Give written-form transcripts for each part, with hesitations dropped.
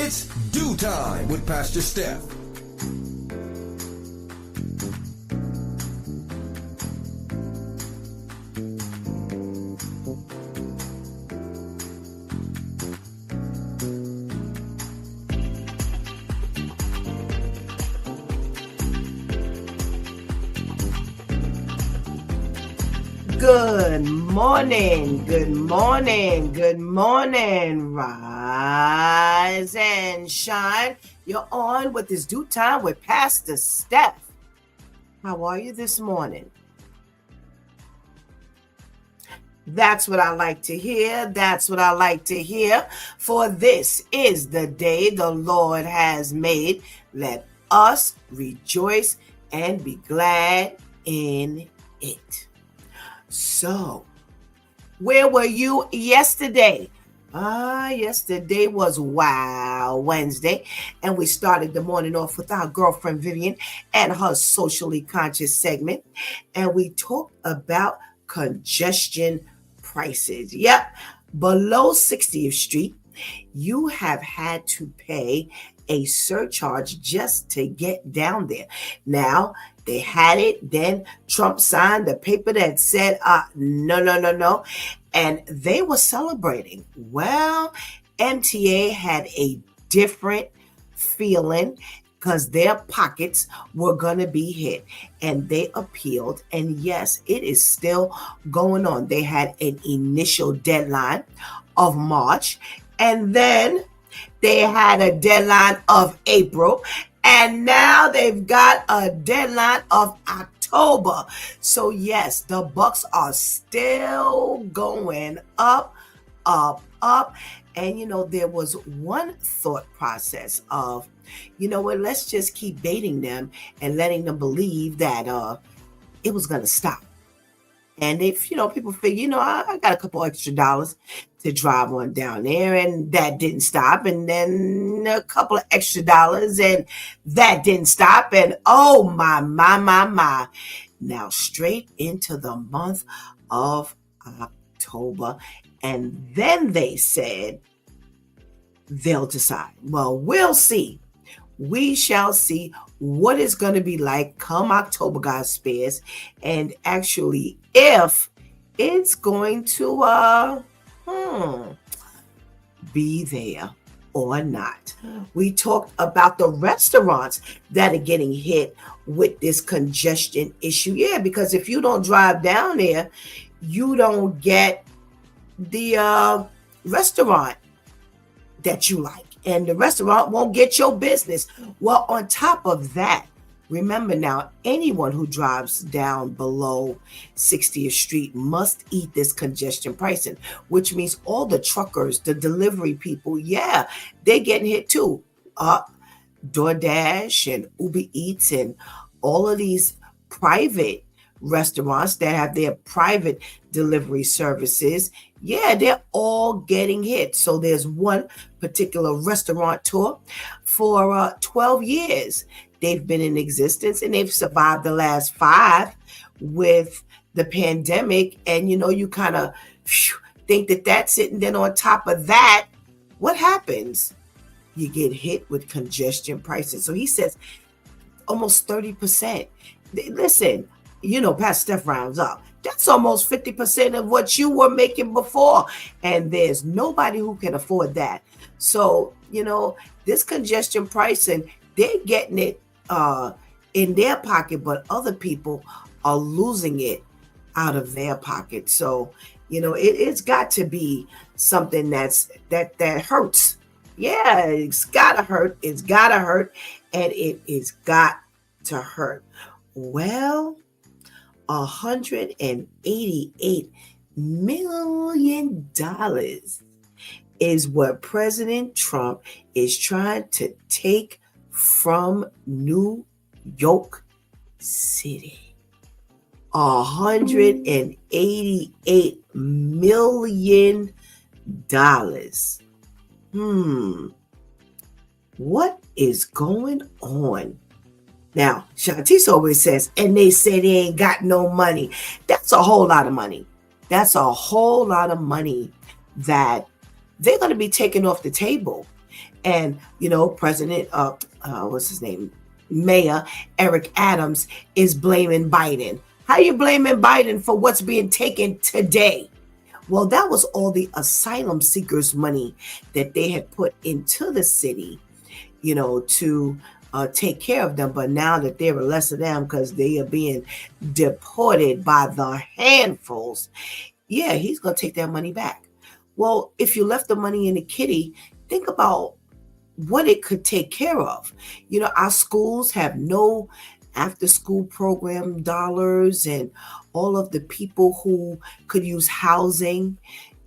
It's Dew Time with Pastor Steph. Good morning. Rise and shine. You're on with this Dew Time with Pastor Steph. How are you this morning? That's what I like to hear. For this is the day the Lord has made. Let us rejoice and be glad in it. So, where were you yesterday? Yesterday was Wow Wednesday, and we started the morning off with our girlfriend Vivian and her socially conscious segment, and we talked about congestion prices. Yep, below 60th Street, you have had to pay a surcharge just to get down there. Now, they had it, then Trump signed the paper that said, no. And they were celebrating. Well, MTA had a different feeling because their pockets were going to be hit. And they appealed. And yes, it is still going on. They had an initial deadline of March. And then they had a deadline of April. And now they've got a deadline of October. So yes, the bucks are still going up. And there was one thought process of, let's just keep baiting them and letting them believe that it was going to stop. And if, people figure, I got a couple extra dollars to drive on down there, and that didn't stop. And then a couple of extra dollars, and that didn't stop. And oh, my. Now straight into the month of October. And then they said they'll decide. Well, we'll see. We shall see what it's going to be like come October, God spares, and actually if it's going to be there or not. We talked about the restaurants that are getting hit with this congestion issue. Yeah, because if you don't drive down there, you don't get the restaurant that you like. And the restaurant won't get your business. Well, on top of that, remember now, anyone who drives down below 60th Street must eat this congestion pricing, which means all the truckers, the delivery people, yeah, they're getting hit too. DoorDash and Uber Eats and all of these private restaurants that have their private delivery services, yeah, they're all getting hit. So there's one particular restaurateur for 12 years. They've been in existence and they've survived the last 5 with the pandemic. And, you kind of think that that's it. And then on top of that, what happens? You get hit with congestion prices. So he says almost 30%. Listen, Pastor Steph rounds up. That's almost 50% of what you were making before. And there's nobody who can afford that. So, this congestion pricing, they're getting it in their pocket, but other people are losing it out of their pocket. So, it's got to be something that hurts. Yeah, it's gotta hurt. And it is got to hurt. Well, $188 million is what President Trump is trying to take from New York City. $188 million. What is going on? Now, Shantice always says, and they say they ain't got no money. That's a whole lot of money. That's a whole lot of money that they're going to be taking off the table. And, President, what's his name? Mayor Eric Adams is blaming Biden. How you blaming Biden for what's being taken today? Well, that was all the asylum seekers' money that they had put into the city, to take care of them. But now that there are less of them because they are being deported by the handfuls, yeah, he's going to take that money back. Well, if you left the money in the kitty, think about what it could take care of. Our schools have no after school program dollars, and all of the people who could use housing.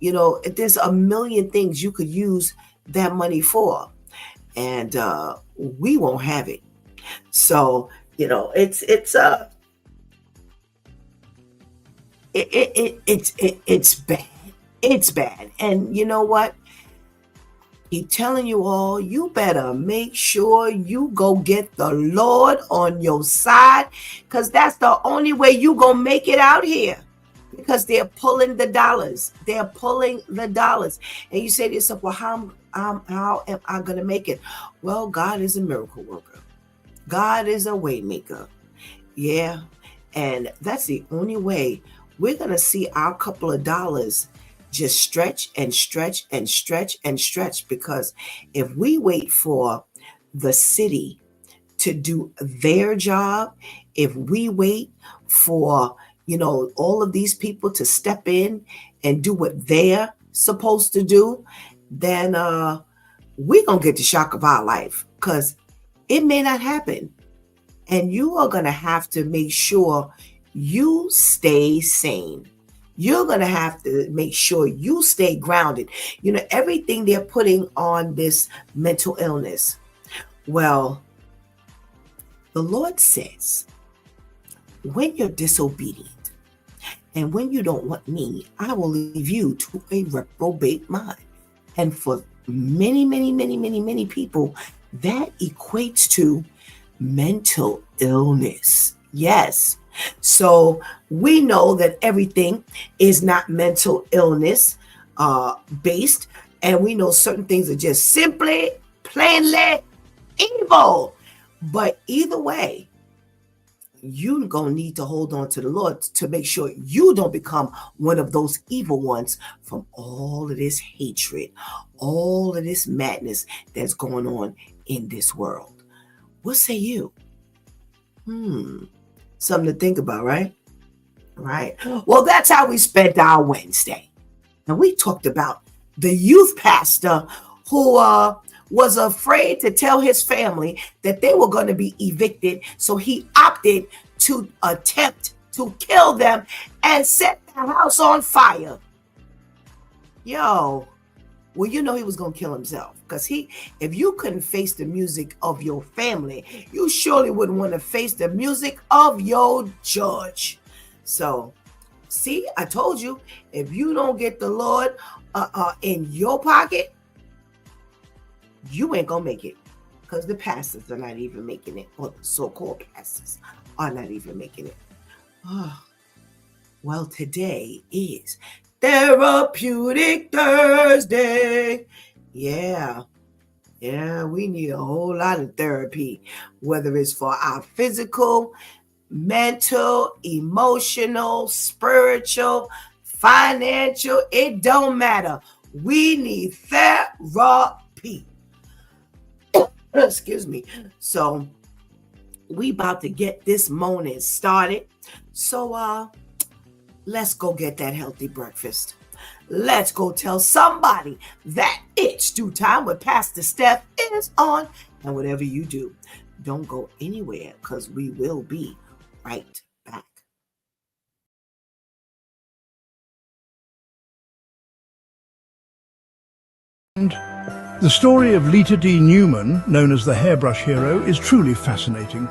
There's a million things you could use that money for, and we won't have it. So it's bad. It's bad. And you know what? Keep telling you all, you better make sure you go get the Lord on your side, because that's the only way you gonna make it out here. Because they're pulling the dollars. They're pulling the dollars. And you say to yourself, well, how am I gonna make it? Well, God is a miracle worker. God is a way maker. Yeah. And that's the only way we're gonna see our couple of dollars just stretch and stretch and stretch and stretch. Because if we wait for the city to do their job, if we wait for, all of these people to step in and do what they're supposed to do, then we're going to get the shock of our life, because it may not happen. And you are going to have to make sure you stay sane. You're going to have to make sure you stay grounded. Everything they're putting on this mental illness. Well, the Lord says, when you're disobedient and when you don't want me, I will leave you to a reprobate mind. And for many, many, many, many, many people, that equates to mental illness. Yes. So we know that everything is not mental illness based, and we know certain things are just simply, plainly evil. But either way, you're going to need to hold on to the Lord to make sure you don't become one of those evil ones from all of this hatred, all of this madness that's going on in this world. What say you? Something to think about, right? Right. Well, that's how we spent our Wednesday. And we talked about the youth pastor who was afraid to tell his family that they were going to be evicted. So he opted to attempt to kill them and set the house on fire. Well, he was going to kill himself, because if you couldn't face the music of your family, you surely wouldn't want to face the music of your judge. So, see, I told you, if you don't get the Lord in your pocket, you ain't going to make it, because the pastors are not even making it, or the so-called pastors are not even making it. Well, today is Therapeutic Thursday. Yeah, we need a whole lot of therapy, whether it's for our physical, mental, emotional, spiritual, financial, it don't matter. We need therapy. Excuse me. So we about to get this morning started. So let's go get that healthy breakfast. Let's go tell somebody that it's Stew Time with Pastor Steph is on. And whatever you do, don't go anywhere, because we will be right back. The story of Lita D. Newman, known as the hairbrush hero, is truly fascinating.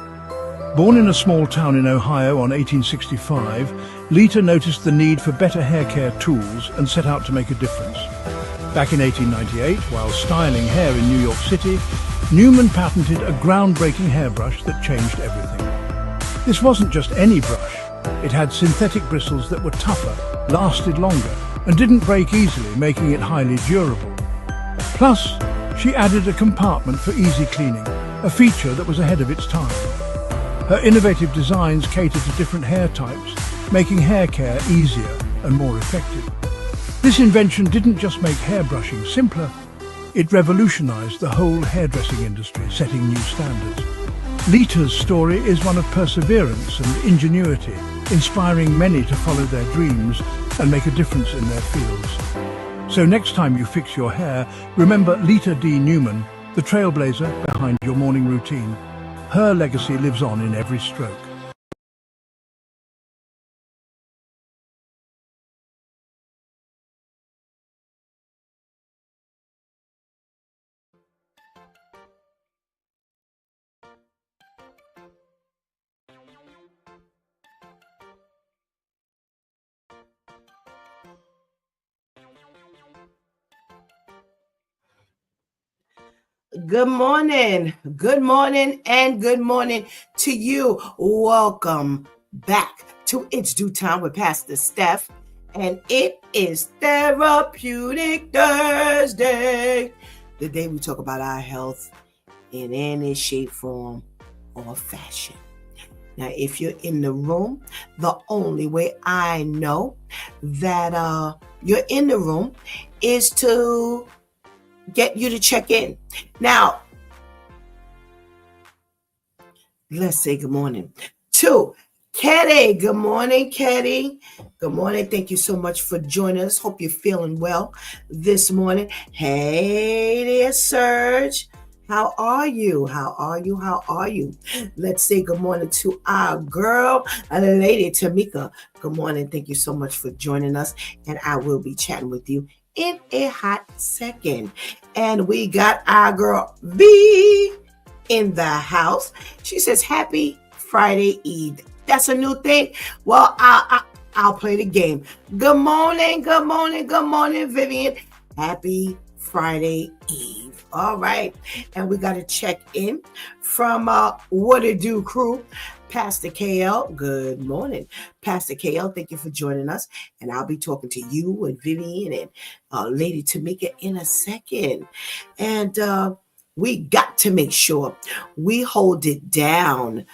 Born in a small town in Ohio on 1865, Lita noticed the need for better hair care tools and set out to make a difference. Back in 1898, while styling hair in New York City, Newman patented a groundbreaking hairbrush that changed everything. This wasn't just any brush. It had synthetic bristles that were tougher, lasted longer, and didn't break easily, making it highly durable. Plus, She added a compartment for easy cleaning, a feature that was ahead of its time. Her innovative designs cater to different hair types, making hair care easier and more effective. This invention didn't just make hairbrushing simpler, it revolutionized the whole hairdressing industry, setting new standards. Lita's story is one of perseverance and ingenuity, inspiring many to follow their dreams and make a difference in their fields. So next time you fix your hair, remember Lita D. Newman, the trailblazer behind your morning routine. Her legacy lives on in every stroke. Good morning, and good morning to you. Welcome back to It's Due Time with Pastor Steph, and it is Therapeutic Thursday, the day we talk about our health in any shape, form, or fashion. Now, if you're in the room, the only way I know that you're in the room is to get you to check in. Now, let's say good morning to Ketty. Good morning, Ketty. Good morning. Thank you so much for joining us. Hope you're feeling well this morning. Hey there, Serge. How are you? How are you? Let's say good morning to our girl, Lady Tamika. Good morning. Thank you so much for joining us. And I will be chatting with you in a hot second. And we got our girl V in the house. She says, happy Friday Eve. That's a new thing. Well, I'll play the game. Good morning, Vivian. Happy Friday Eve. All right. And we got to check in from What It Do crew. Pastor KL, good morning. Pastor KL, thank you for joining us. And I'll be talking to you and Vivian and Lady Tamika in a second. And we got to make sure we hold it down.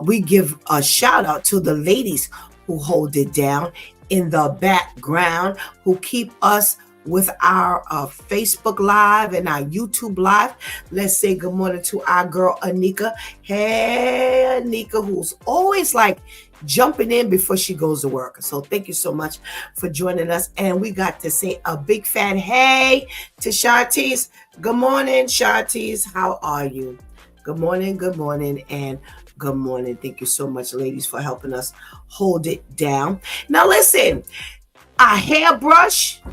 We give a shout out to the ladies who hold it down in the background, who keep us with our Facebook Live and our YouTube Live. Let's say good morning to our girl, Anika. Hey, Anika, who's always like jumping in before she goes to work. So thank you so much for joining us. And we got to say a big fat hey to Shartiz. Good morning, Shartiz. How are you? Good morning, and good morning. Thank you so much, ladies, for helping us hold it down. Now listen, a hairbrush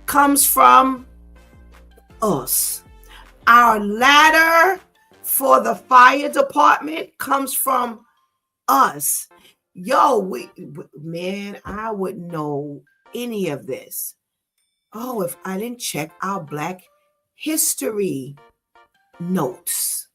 comes from us. Our ladder for the fire department comes from us. Yo, man, I wouldn't know any of this. Oh, if I didn't check our Black History notes.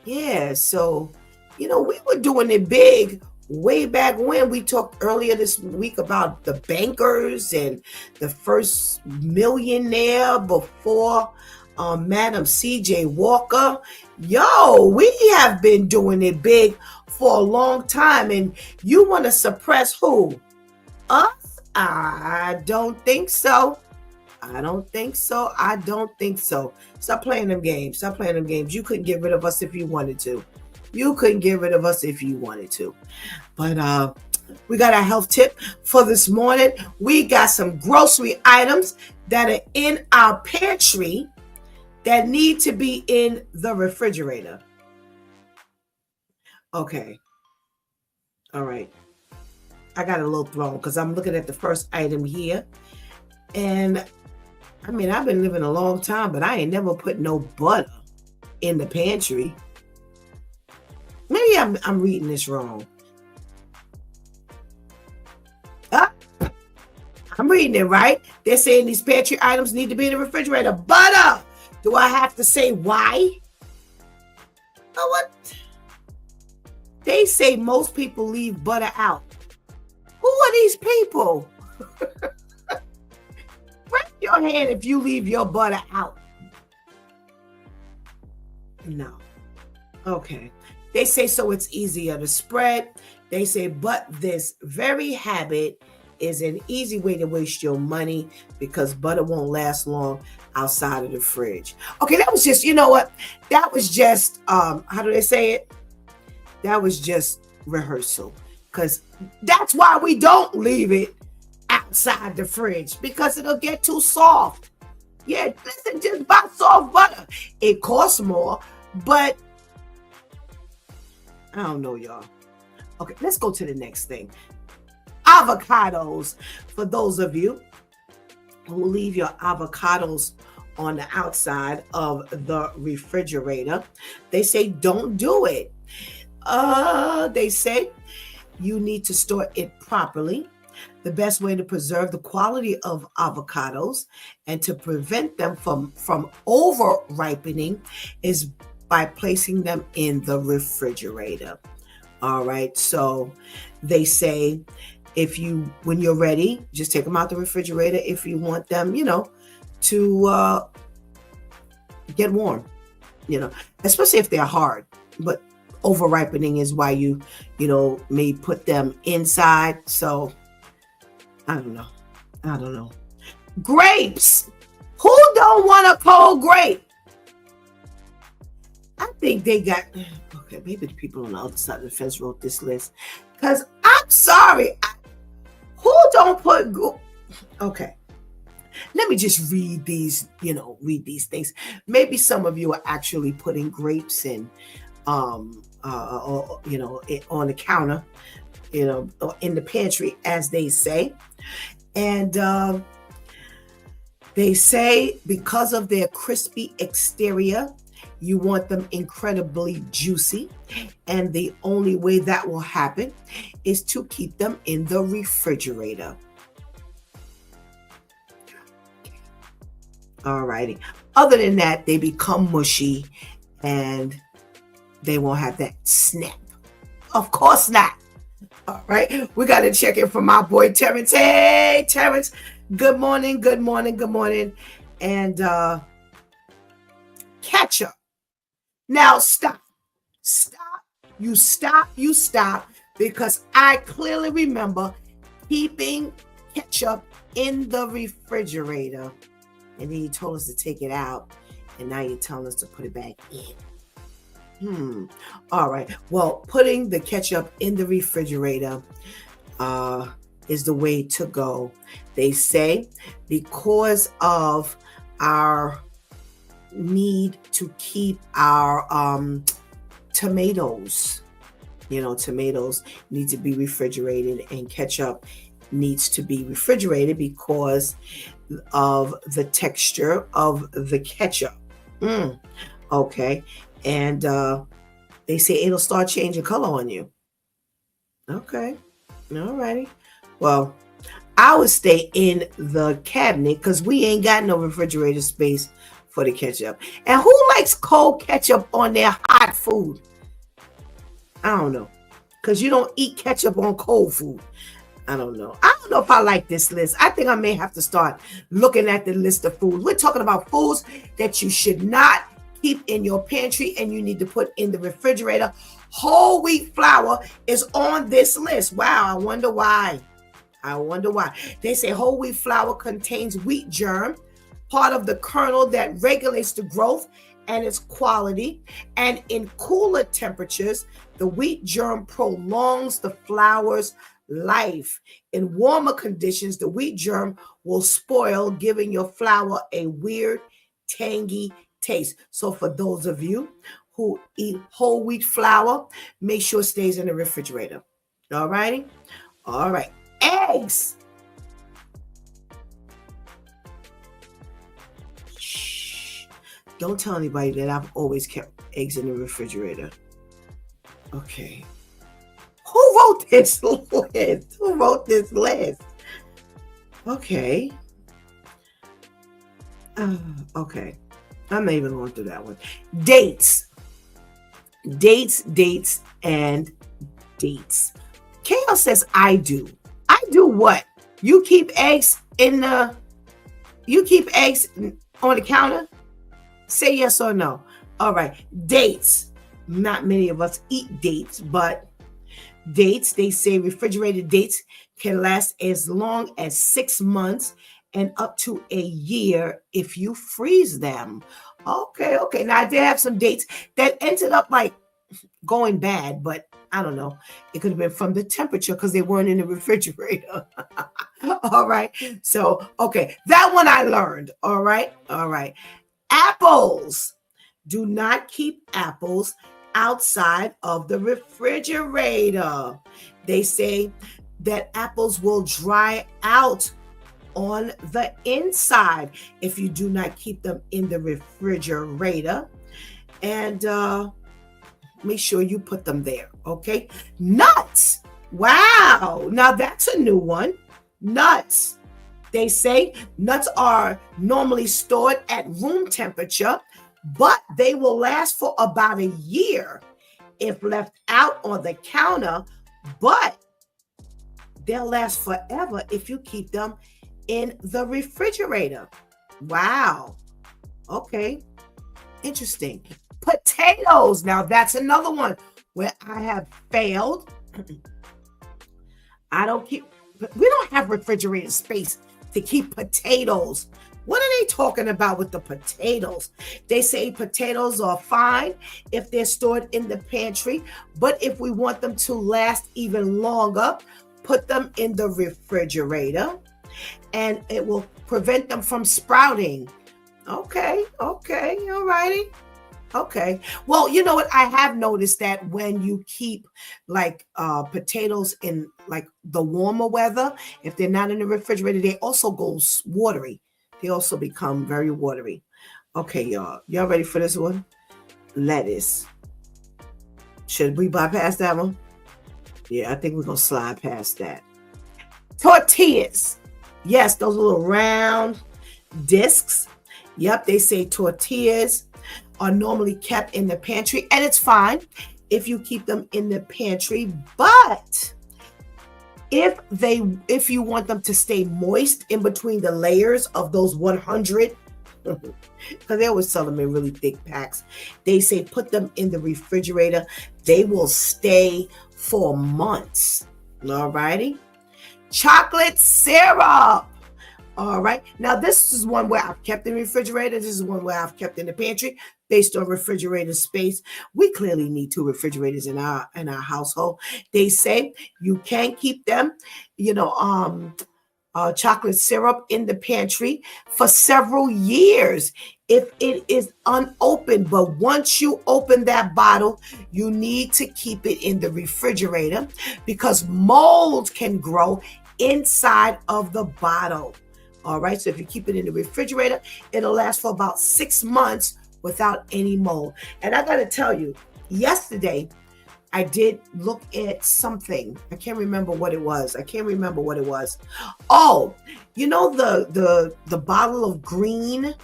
Yeah, so, we were doing it big way back when. We talked earlier this week about the bankers and the first millionaire before Madam C.J. Walker. Yo, we have been doing it big for a long time. And you want to suppress who? Us? I don't think so. Stop playing them games. You couldn't get rid of us if you wanted to. But we got a health tip for this morning. We got some grocery items that are in our pantry that need to be in the refrigerator. Okay. All right. I got a little thrown because I'm looking at the first item here. And I mean, I've been living a long time, but I ain't never put no butter in the pantry. Maybe I'm reading this wrong. I'm reading it right. They're saying these pantry items need to be in the refrigerator. Butter! Do I have to say why? Oh, what? They say most people leave butter out. Who are these people? Raise your hand if you leave your butter out. No. Okay. They say so it's easier to spread. They say, but this very habit is an easy way to waste your money because butter won't last long outside of the fridge. Okay, that was just, you know what? That was just how do they say it? That was just rehearsal. Because that's why we don't leave it outside the fridge, because it'll get too soft. Yeah, listen, just buy soft butter. It costs more, but I don't know, y'all. Okay, let's go to the next thing. Avocados. For those of you who leave your avocados on the outside of the refrigerator, they say don't do it. They say you need to store it properly. The best way to preserve the quality of avocados and to prevent them from over ripening is by placing them in the refrigerator. All right. So they say when you're ready, just take them out the refrigerator if you want them, to get warm, especially if they're hard. But over ripening is why you may put them inside. So I don't know. Grapes. Who don't want a cold grape? I think they got, okay, maybe the people on the other side of the fence wrote this list. Because I'm sorry. Who don't put, okay. Let me just read these things. Maybe some of you are actually putting grapes in, on the counter, in the pantry, as they say. And they say because of their crispy exterior, you want them incredibly juicy. And the only way that will happen is to keep them in the refrigerator. All righty. Other than that, they become mushy and they won't have that snap. Of course not. All right. We got to check in from my boy, Terrence. Hey, Terrence. Good morning. And ketchup. Now stop. You stop. Because I clearly remember keeping ketchup in the refrigerator. And then you told us to take it out. And now you're telling us to put it back in. All right. Well, putting the ketchup in the refrigerator is the way to go. They say because of our need to keep our tomatoes. Tomatoes need to be refrigerated, and ketchup needs to be refrigerated because of the texture of the ketchup. Okay. And they say it'll start changing color on you. Okay. All righty. Well, I would stay in the cabinet because we ain't got no refrigerator space for the ketchup. And who likes cold ketchup on their hot food? I don't know. Because you don't eat ketchup on cold food. I don't know if I like this list. I think I may have to start looking at the list of foods. We're talking about foods that you should not keep in your pantry and you need to put in the refrigerator. Whole wheat flour is on this list. Wow, I wonder why. They say whole wheat flour contains wheat germ, part of the kernel that regulates the growth and its quality. And in cooler temperatures, the wheat germ prolongs the flour's life. In warmer conditions, the wheat germ will spoil, giving your flour a weird, tangy taste. So for those of you who eat whole wheat flour, make sure it stays in the refrigerator. All righty? All right. Eggs. Shh. Don't tell anybody that I've always kept eggs in the refrigerator. Okay. Who wrote this list? Okay. Okay. I'm not even going through that one. Dates, and dates. Chaos says, I do. I do what? You keep eggs on the counter? Say yes or no. All right. Dates. Not many of us eat dates, but dates, they say refrigerated dates can last as long as 6 months and up to a year if you freeze them. Okay. Now I did have some dates that ended up like going bad, but I don't know. It could have been from the temperature because they weren't in the refrigerator. All right. So, okay. That one I learned. All right. Apples. Do not keep apples outside of the refrigerator. They say that apples will dry out on the inside if you do not keep them in the refrigerator. And make sure you put them there, okay? Nuts. Wow. Now that's a new one. Nuts. They say nuts are normally stored at room temperature, but they will last for about a year if left out on the counter, but they'll last forever if you keep them in the refrigerator. Wow. Okay. Interesting. Potatoes. Now that's another one where I have failed. We don't have refrigerator space to keep potatoes. What are they talking about with the potatoes? They say potatoes are fine if they're stored in the pantry, but if we want them to last even longer, put them in the refrigerator and it will prevent them from sprouting. Okay, all righty. Okay. Well, you know what? I have noticed that when you keep like potatoes in like the warmer weather, if they're not in the refrigerator, they also go watery. They also become very watery. Okay, y'all. Y'all ready for this one? Lettuce. Should we bypass that one? Yeah, I think we're going to slide past that. Tortillas. Yes, those little round discs. Yep, they say tortillas are normally kept in the pantry, and it's fine if you keep them in the pantry, but if you want them to stay moist in between the layers of those 100, because they always sell them in really thick packs, they say put them in the refrigerator. They will stay for months. All righty. Chocolate syrup. All right. Now, this is one where I've kept in the refrigerator. This is one where I've kept in the pantry based on refrigerator space. We clearly need 2 refrigerators in our household. They say you can keep them, chocolate syrup in the pantry for several years if it is unopened. But once you open that bottle, you need to keep it in the refrigerator because mold can grow inside of the bottle. All right. So if you keep it in the refrigerator, it'll last for about 6 months without any mold. And I got to tell you, yesterday, I did look at something. I can't remember what it was. Oh, you know the bottle of green.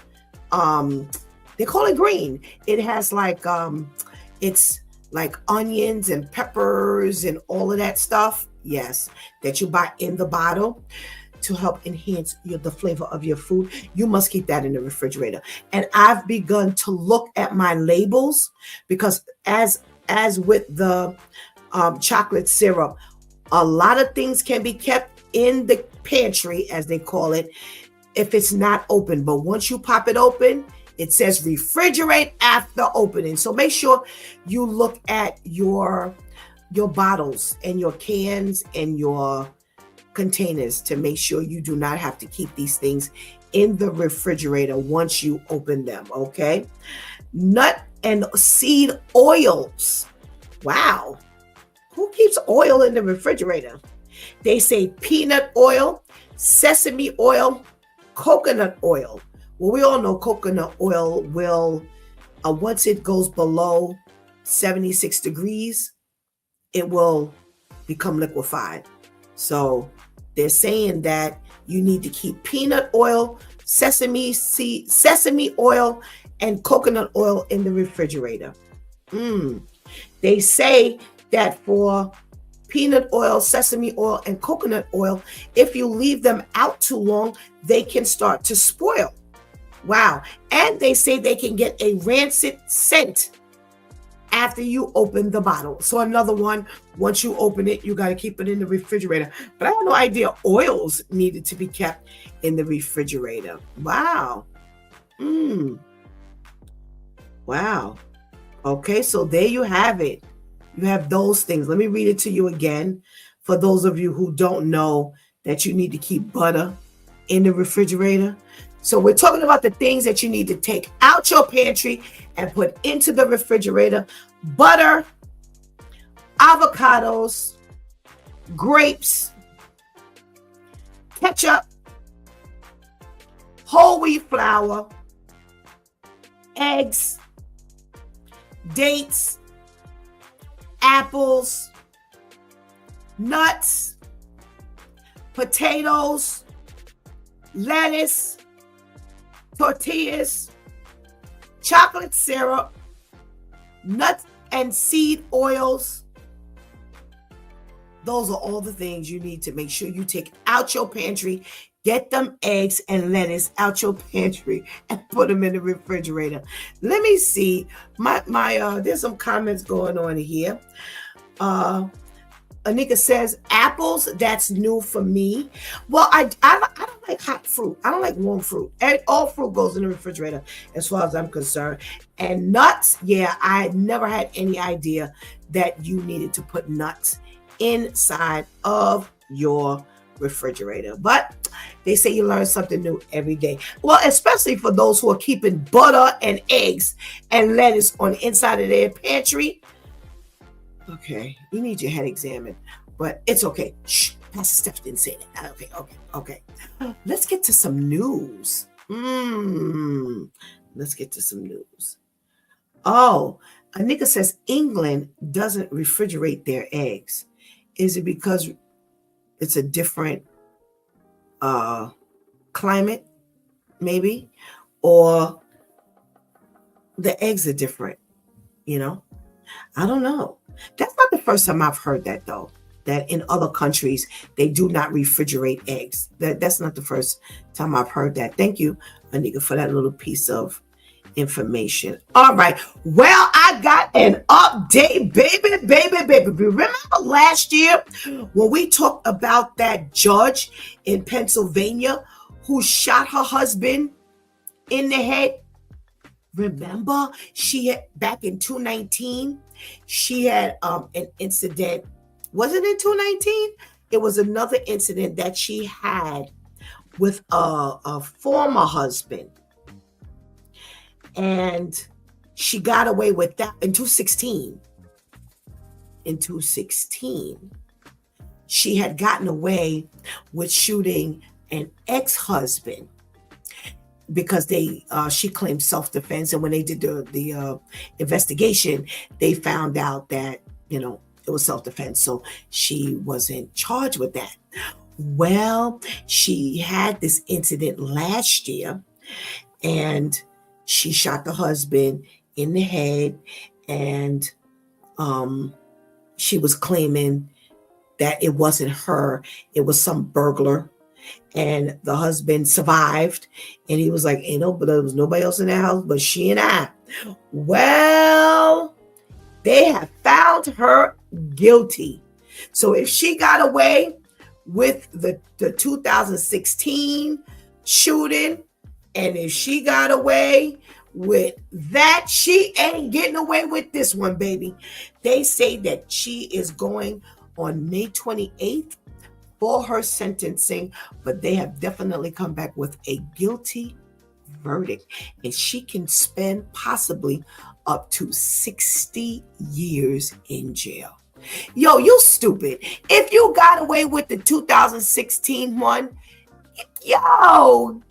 They call it green. It has like it's like onions and peppers and all of that stuff. Yes, that you buy in the bottle to help enhance the flavor of your food. You must keep that in the refrigerator. And I've begun to look at my labels because as with the chocolate syrup, a lot of things can be kept in the pantry, as they call it, if it's not open. But once you pop it open, it says refrigerate after opening. So make sure you look at your bottles and your cans and your containers to make sure you do not have to keep these things in the refrigerator once you open them. Okay. Nut and seed oils. Wow. Who keeps oil in the refrigerator? They say peanut oil, sesame oil, coconut oil. Well, we all know coconut oil will, once it goes below 76 degrees, it will become liquefied. So they're saying that you need to keep peanut oil, sesame oil, and coconut oil in the refrigerator. They say that for peanut oil, sesame oil, and coconut oil, if you leave them out too long, they can start to spoil. Wow. And they say they can get a rancid scent after you open the bottle. So another one, once you open it, you got to keep it in the refrigerator. But I had no idea oils needed to be kept in the refrigerator. Wow. Wow. Okay, so there you have it. You have those things. Let me read it to you again. For those of you who don't know that you need to keep butter in the refrigerator. So we're talking about the things that you need to take out your pantry and put into the refrigerator. Butter, avocados, grapes, ketchup, whole wheat flour, eggs, dates, apples, nuts, potatoes, lettuce, tortillas, chocolate syrup, nuts and seed oils. Those are all the things you need to make sure you take out your pantry. Get them eggs and lettuce out your pantry and put them in the refrigerator. Let me see. There's some comments going on here. Anika says, apples, that's new for me. Well, I don't like hot fruit. I don't like warm fruit. All fruit goes in the refrigerator as far as I'm concerned. And nuts, yeah, I never had any idea that you needed to put nuts inside of your refrigerator. But they say you learn something new every day. Well, especially for those who are keeping butter and eggs and lettuce on the inside of their pantry. Okay, you need your head examined, but it's okay. Shh, Pastor Steph didn't say that. Okay. Let's get to some news. Let's get to some news. Oh, Anika says England doesn't refrigerate their eggs. Is it because it's a different climate, maybe? Or the eggs are different, I don't know. That's not the first time I've heard that, though, that in other countries, they do not refrigerate eggs. That's not the first time I've heard that. Thank you, Anika, for that little piece of information. All right. Well, I got an update, baby. Remember last year when we talked about that judge in Pennsylvania who shot her husband in the head? Remember, back in 2019, she had an incident. Wasn't it 2019? It was another incident that she had with a former husband. And she got away with that in 2016. In 2016, she had gotten away with shooting an ex-husband because she claimed self-defense. And when they did the investigation, they found out that, it was self-defense. So she wasn't charged with that. Well, she had this incident last year and she shot the husband in the head, and she was claiming that it wasn't her, it was some burglar. And the husband survived, and he was like, there was nobody else in that house but she and I. Well, they have found her guilty. So if she got away with the 2016 shooting, and if she got away with that, she ain't getting away with this one, baby. They say that she is going on May 28th for her sentencing, but they have definitely come back with a guilty verdict, and she can spend possibly up to 60 years in jail. Yo, you stupid. If you got away with the 2016 one, yo,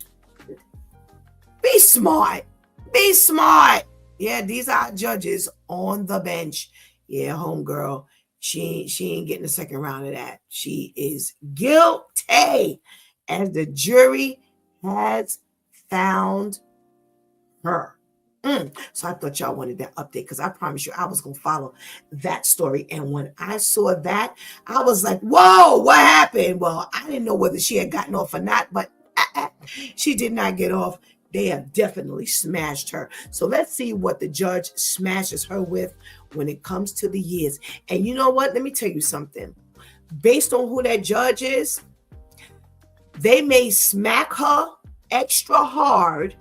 be smart. Be smart. Yeah, these are judges on the bench. Yeah, homegirl, she ain't getting the second round of that. She is guilty, as the jury has found her. So I thought y'all wanted that update, because I promise you I was going to follow that story. And when I saw that, I was like, whoa, what happened? Well, I didn't know whether she had gotten off or not, but she did not get off. they have definitely smashed her. So let's see what the judge smashes her with when it comes to the years. And you know what? Let me tell you something. Based on who that judge is, they may smack her extra hard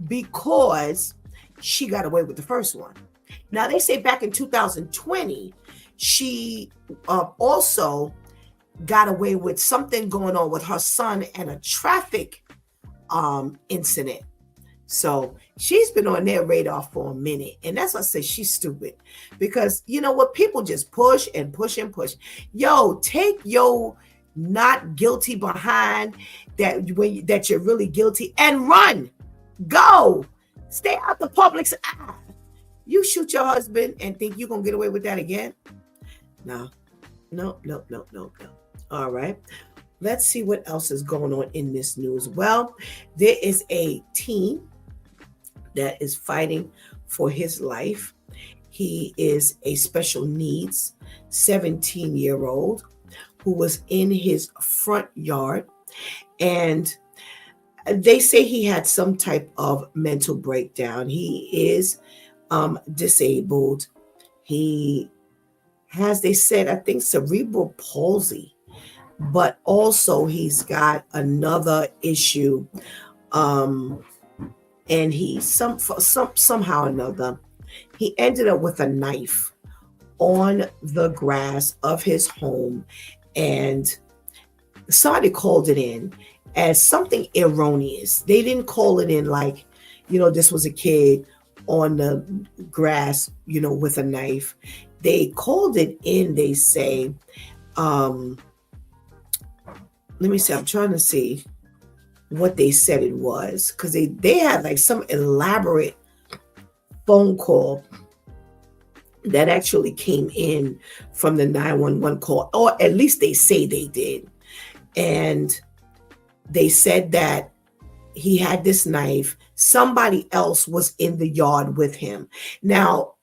because she got away with the first one. Now, they say back in 2020, she also got away with something going on with her son and a traffic incident. So she's been on their radar for a minute. And that's why I say she's stupid. Because you know what? People just push and push and push. Yo, take your not guilty behind that you're really guilty and run. Go. Stay out the public's eye. You shoot your husband and think you're going to get away with that again? No. All right. Let's see what else is going on in this news. Well, there is a teen that is fighting for his life. He is a special needs 17-year-old who was in his front yard, and they say he had some type of mental breakdown. He is disabled. He has, they said, I think, cerebral palsy, but also he's got another issue. And he somehow or another, he ended up with a knife on the grass of his home, and somebody called it in as something erroneous. They didn't call it in like, this was a kid on the grass, with a knife. They called it in, they say, let me see, I'm trying to see what they said it was, because they had like some elaborate phone call that actually came in from the 911 call, or at least they say they did. And they said that he had this knife. Somebody else was in the yard with him. Now,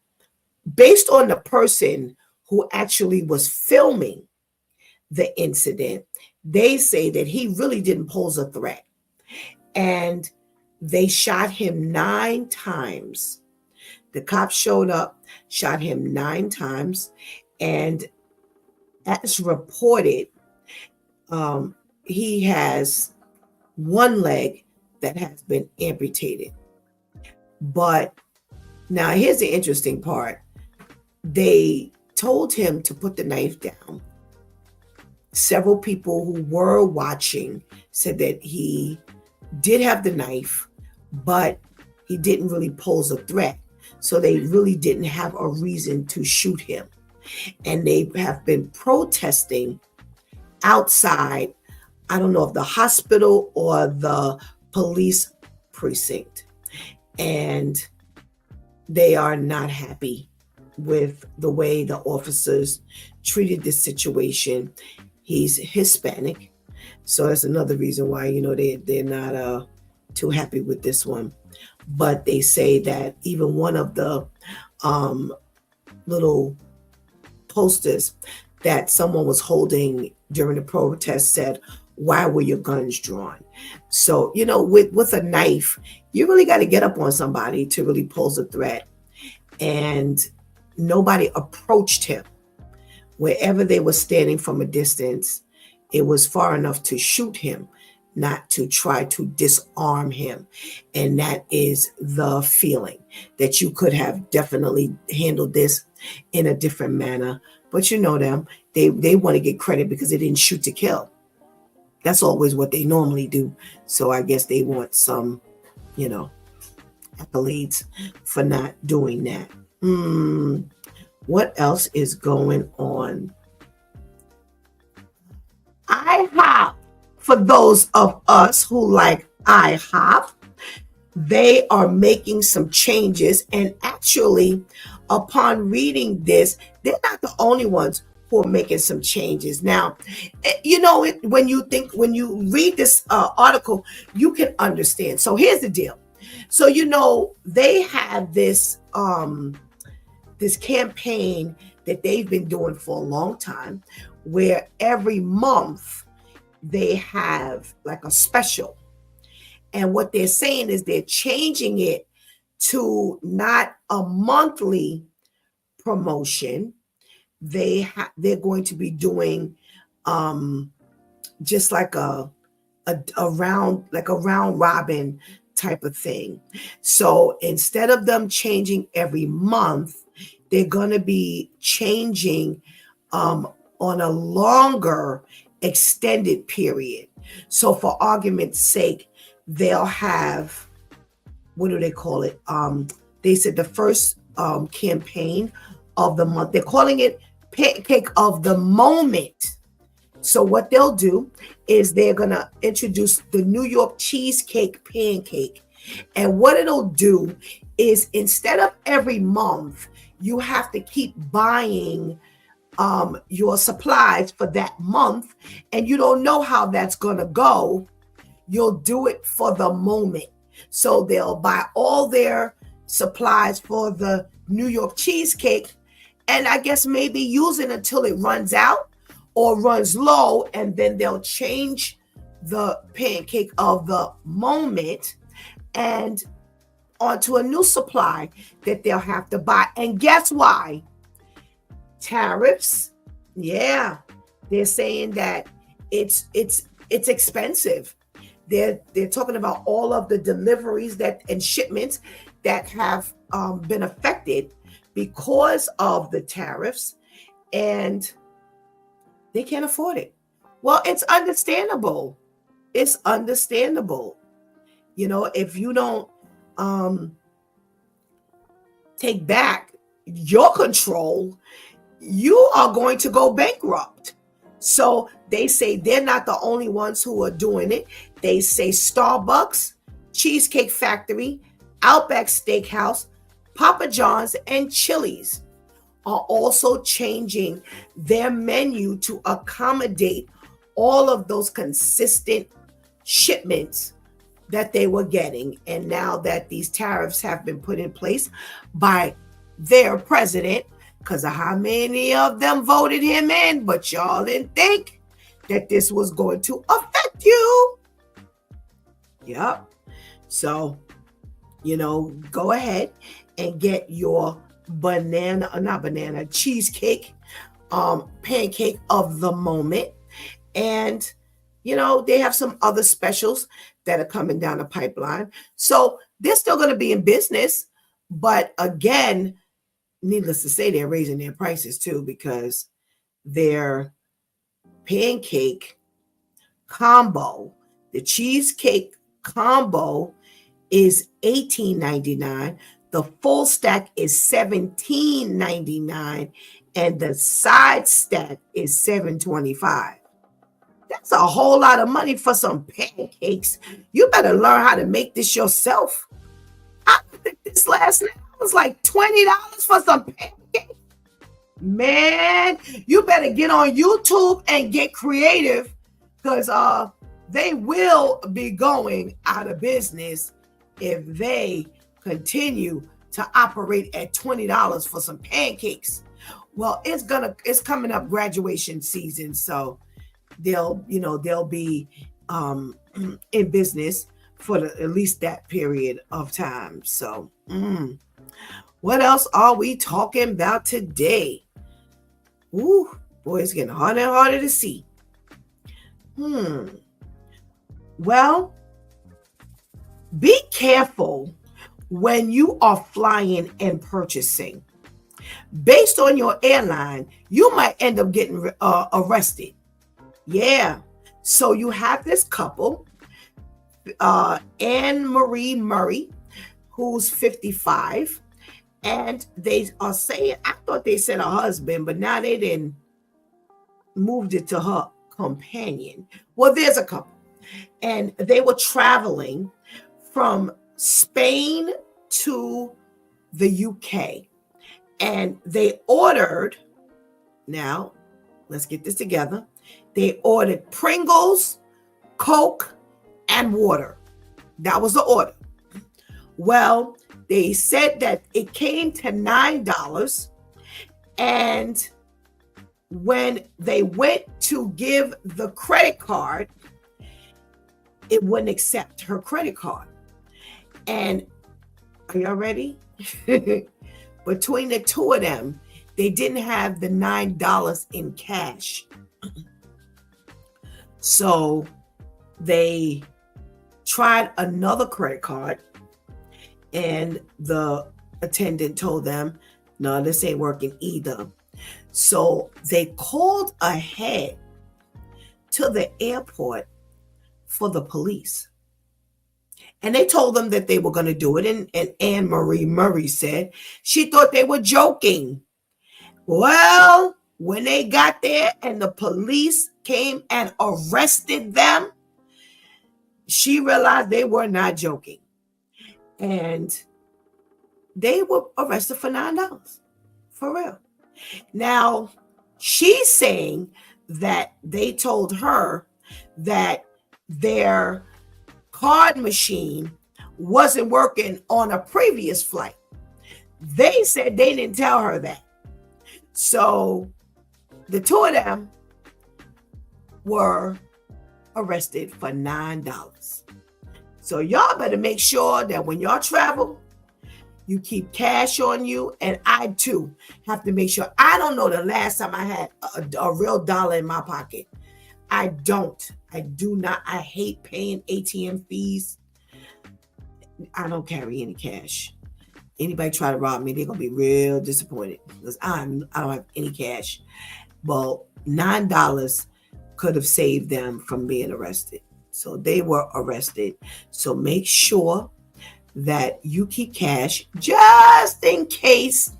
based on the person who actually was filming the incident, they say that he really didn't pose a threat. And they shot him 9 times. The cops showed up, shot him 9 times. And as reported, he has one leg that has been amputated. But now here's the interesting part. They told him to put the knife down. Several people who were watching said that he did have the knife, but he didn't really pose a threat. So they really didn't have a reason to shoot him. And they have been protesting outside, I don't know if the hospital or the police precinct. And they are not happy with the way the officers treated this situation. He's Hispanic. So that's another reason why, they're not too happy with this one. But they say that even one of the little posters that someone was holding during the protest said, "Why were your guns drawn?" So, with a knife, you really got to get up on somebody to really pose a threat. And nobody approached him. Wherever they were standing from a distance, it was far enough to shoot him, not to try to disarm him. And that is the feeling that you could have definitely handled this in a different manner. But you know them, they want to get credit because they didn't shoot to kill. That's always what they normally do. So I guess they want some, accolades for not doing that. What else is going on? IHOP, for those of us who like IHOP, they are making some changes. And actually, upon reading this, they're not the only ones who are making some changes. Now, when you read this article, you can understand. So here's the deal. So, they have this this campaign that they've been doing for a long time, where every month they have like a special. And what they're saying is they're changing it to not a monthly promotion. They're going to be doing just like a round robin type of thing. So instead of them changing every month, they're going to be changing on a longer extended period. So for argument's sake, they'll have, what do they call it? They said the first campaign of the month, they're calling it Pancake of the Moment. So what they'll do is they're going to introduce the New York cheesecake pancake. And what it'll do is, instead of every month, you have to keep buying your supplies for that month, and you don't know how that's going to go. You'll do it for the moment. So they'll buy all their supplies for the New York cheesecake, and I guess maybe use it until it runs out or runs low, and then they'll change the Pancake of the Moment and onto a new supply that they'll have to buy. And guess why? Tariffs. Yeah, they're saying that it's expensive. They're talking about all of the deliveries and shipments that have been affected because of the tariffs, and they can't afford it. Well, it's understandable. It's understandable. If you don't take back your control, you are going to go bankrupt. So they say they're not the only ones who are doing it. They say Starbucks, Cheesecake Factory, Outback Steakhouse, Papa John's, and Chili's are also changing their menu to accommodate all of those consistent shipments that they were getting. And now that these tariffs have been put in place by their president, because of how many of them voted him in, but y'all didn't think that this was going to affect you. Yep. So, go ahead and get your cheesecake, pancake of the moment. And, they have some other specials that are coming down the pipeline. So they're still going to be in business. But again, needless to say, they're raising their prices too, because their pancake combo, the cheesecake combo, is $18.99. The full stack is $17.99, and the side stack is $7.25. That's a whole lot of money for some pancakes. You better learn how to make this yourself. I think this last night was like $20 for some pancakes. Man, you better get on YouTube and get creative, because they will be going out of business if they continue to operate at $20 for some pancakes. Well, it's coming up graduation season, so they'll be in business for at least that period of time. So what else are we talking about today? Ooh, boy, it's getting harder and harder to see. Well, be careful when you are flying and purchasing. Based on your airline, you might end up getting arrested. Yeah. So you have this couple, Anne Marie Murray, who's 55, and they are saying, I thought they said her husband, but now they didn't moved it to her companion. Well, there's a couple, and they were traveling from Spain to the UK, and they ordered, now let's get this together, they ordered Pringles, Coke, and water. That was the order. Well, they said that it came to $9, and when they went to give the credit card, it wouldn't accept her credit card. And are y'all ready? Between the two of them, they didn't have the $9 in cash. So they tried another credit card, and the attendant told them, no, this ain't working either. So they called ahead to the airport for the police. And they told them that they were going to do it. And Anne Marie Murray said she thought they were joking. Well, when they got there and the police came and arrested them, she realized they were not joking. And they were arrested for $9. For real. Now, she's saying that they told her that their card machine wasn't working on a previous flight. They said they didn't tell her that. So the two of them were arrested for $9. So y'all better make sure that when y'all travel, you keep cash on you. And I too have to make sure. I don't know the last time I had a real dollar in my pocket. I do not. I hate paying ATM fees. I don't carry any cash. Anybody try to rob me, they're going to be real disappointed because I don't have any cash. Well, $9 could have saved them from being arrested. So they were arrested. So make sure that you keep cash just in case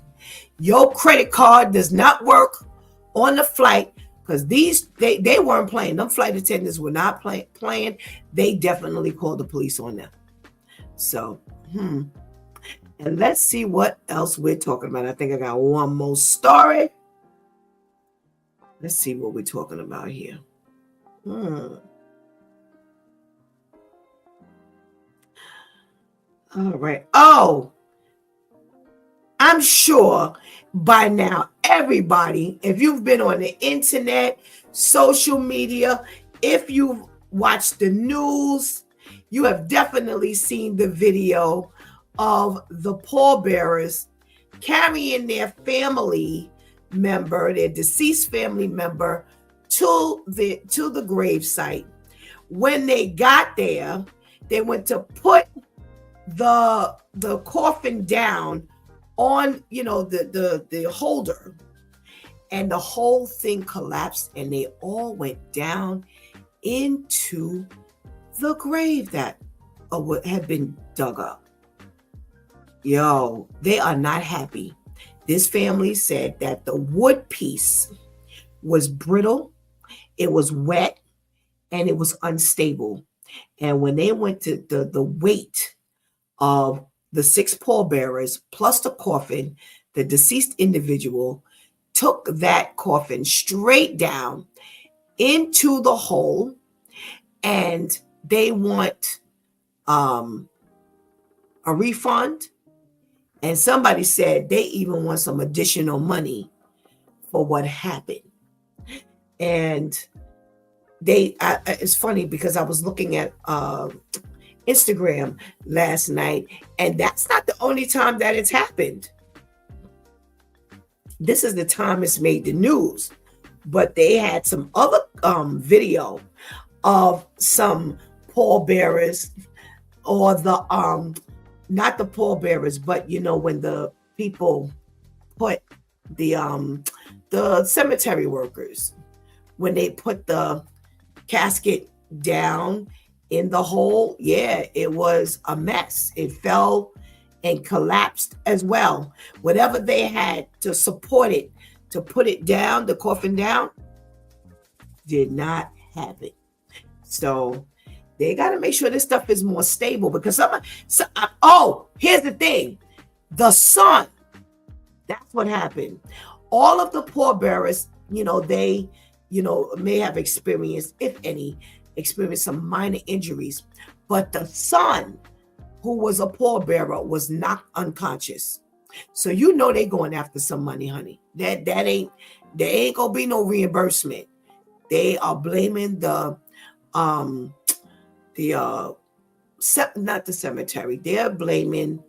your credit card does not work on the flight, because they weren't playing. Them flight attendants were not playing. They definitely called the police on them. So, and let's see what else we're talking about. I think I got one more story. Let's see what we're talking about here. All right. Oh, I'm sure by now, everybody, if you've been on the internet, social media, if you've watched the news, you have definitely seen the video of the pallbearers carrying their family member, their deceased family member, to the grave site. When they got there, they went to put the coffin down on the holder, and the whole thing collapsed, and they all went down into the grave that had been dug up. Yo, they are not happy. This family said that the wood piece was brittle, it was wet, and it was unstable. And when they went to the weight of the 6 pallbearers plus the coffin, the deceased individual took that coffin straight down into the hole, and they want a refund. And somebody said they even want some additional money for what happened. And it's funny because I was looking at Instagram last night, and that's not the only time that it's happened. This is the time it's made the news, but they had some other video of some pallbearers, or the not the pallbearers, but when the people put the cemetery workers, when they put the casket down in the hole, it was a mess. It fell and collapsed as well. Whatever they had to support it, to put it down, the coffin down, did not have it. So they got to make sure this stuff is more stable, because here's the thing. The sun, that's what happened. All of the pallbearers, they, may have experienced, if any, some minor injuries, but the son, who was a pallbearer, was knocked unconscious. So they going after some money, honey. There ain't gonna be no reimbursement. They are blaming the the not the cemetery. They're blaming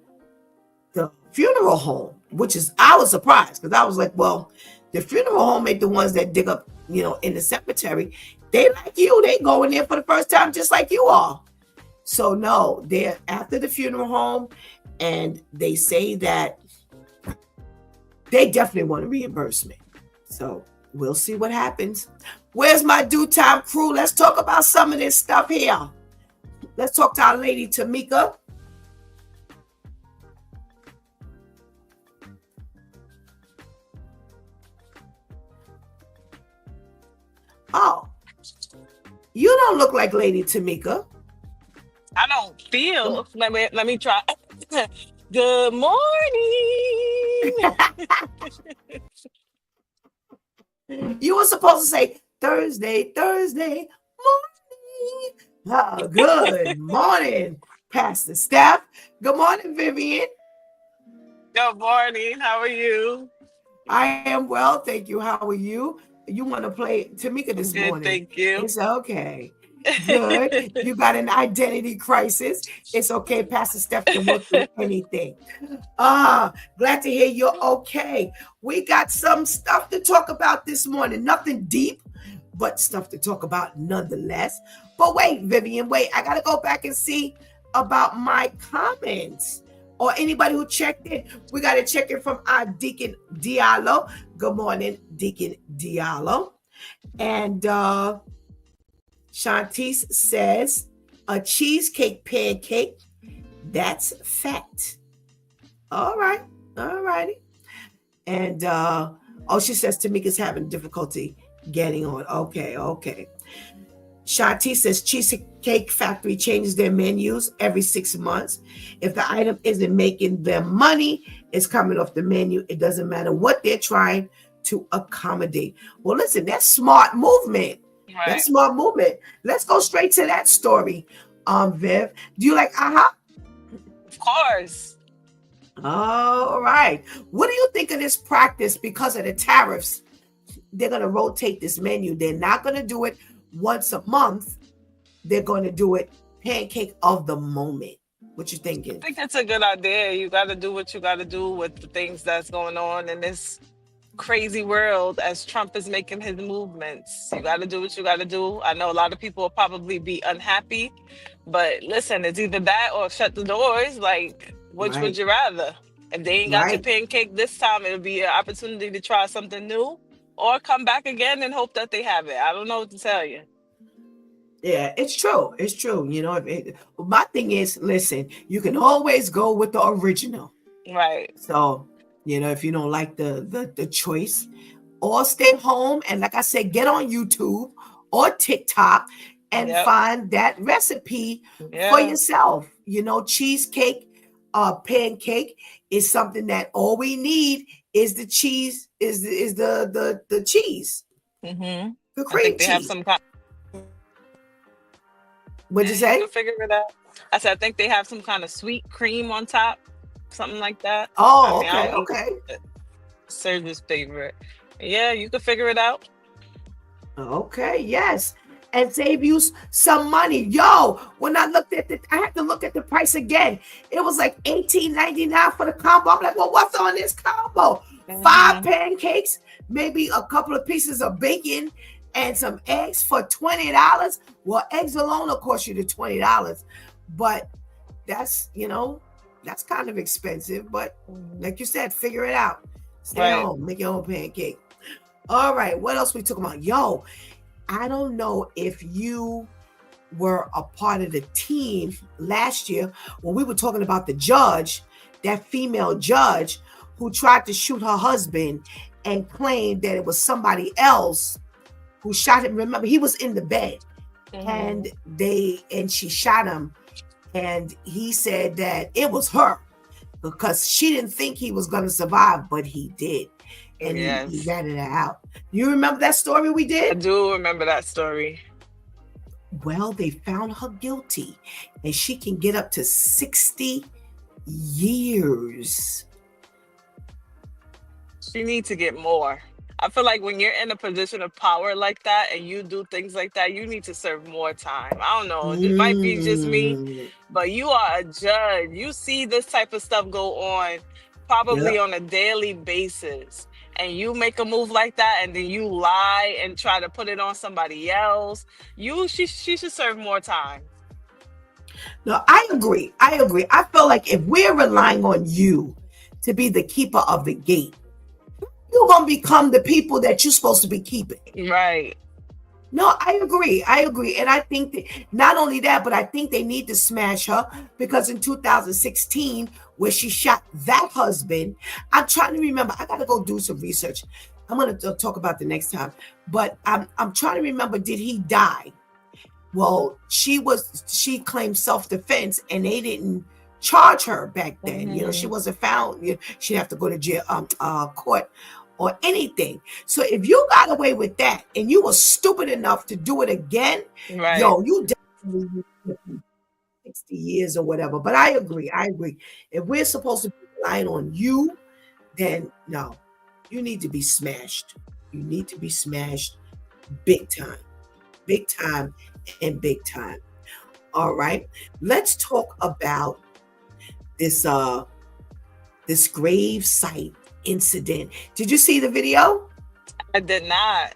the funeral home, which is, I was surprised because I was like, well, the funeral home ain't the ones that dig up, in the cemetery. They like you. They go in there for the first time just like you are. So no, they're after the funeral home, and they say that they definitely want a reimbursement. So we'll see what happens. Where's my due time crew? Let's talk about some of this stuff here. Let's talk to our lady Tamika. Oh, you don't look like Lady Tamika. I don't feel. Let me try. Good morning. You were supposed to say Thursday morning. Oh, good morning, Pastor Steph. Good morning, Vivian. Good morning. How are you? I am well, thank you. How are you? You want to play Tamika I'm this good, morning? thank you. It's okay. Good. You got an identity crisis. It's okay. Pastor Steph can work through anything. Glad to hear you're okay. We got some stuff to talk about this morning. Nothing deep, but stuff to talk about nonetheless. But wait, Vivian, wait. I got to go back and see about my comments or anybody who checked in. We got to check in from our Deacon Diallo. Good morning, Deacon Diallo. And Shantice says, a cheesecake pancake, that's fat. All right. All righty. And she says Tamika's having difficulty getting on. Okay. Shantice says Cheesecake Factory changes their menus every 6 months. If the item isn't making them money, it's coming off the menu. It doesn't matter what they're trying to accommodate. Well, listen, that's smart movement. Right. That's smart movement. Let's go straight to that story. Viv, do you like AHA? Of course. All right. What do you think of this practice because of the tariffs? They're going to rotate this menu. They're not going to do it once a month. They're going to do it pancake of the moment. What you thinking? I think that's a good idea. You got to do what you got to do with the things that's going on in this crazy world as Trump is making his movements. You got to do what you got to do. I know a lot of people will probably be unhappy, but listen, it's either that or shut the doors. Like, which would you rather? If they ain't got your pancake this time, it'll be an opportunity to try something new or come back again and hope that they have it. I don't know what to tell you. Yeah, it's true. It's true. My thing is, listen, you can always go with the original. Right. So, if you don't like the choice, or stay home and, like I said, get on YouTube or TikTok and find that recipe for yourself. Cheesecake, pancake is something that all we need is the cheese, is the cheese, the cream cheese. Have some kind. What'd you say? You can figure it out. I said I think they have some kind of sweet cream on top, something like that. Okay. Serge's favorite. Yeah, you can figure it out. Okay, yes. And save you some money. Yo, when I looked at I had to look at the price again. It was like $18.99 for the combo. I'm like, well, what's on this combo? 5 pancakes, maybe a couple of pieces of bacon, and some eggs for $20. Well, eggs alone will cost you the $20. But that's, that's kind of expensive. But like you said, figure it out. Stay home, make your own pancake. All right, what else we talking about? Yo, I don't know if you were a part of the team last year when we were talking about the judge, that female judge who tried to shoot her husband and claimed that it was somebody else who shot him. Remember, he was in the bed and she shot him, and he said that it was her because she didn't think he was going to survive, but he did. And he ratted her out. You remember that story we did? I do remember that story. Well, they found her guilty, and she can get up to 60 years. She needs to get more. I feel like when you're in a position of power like that and you do things like that, you need to serve more time. I don't know. It might be just me, Mm, but you are a judge. You see this type of stuff go on probably yep. on a daily basis. And you make a move like that and then you lie and try to put it on somebody else. She should serve more time. No, I agree. I agree. I feel like if we're relying on you to be the keeper of the gate, you're gonna become the people that you're supposed to be keeping. Right. No, I agree. I agree. And I think that not only that, but I think they need to smash her because in 2016, where she shot that husband, I'm trying to remember. I gotta go do some research. I'm gonna talk about the next time. But I'm trying to remember, did he die? Well, she claimed self-defense and they didn't charge her back then. You know, she Hmm. wasn't found. She'd have to go to jail, court or anything. So if you got away with that and you were stupid enough to do it again, Right. yo, you definitely need to get 60 years or whatever. But I agree. I agree. If we're supposed to be relying on you, then no, you need to be smashed. You need to be smashed big time, and big time. All right. Let's talk about this this grave site incident. Did you see the video? I did not.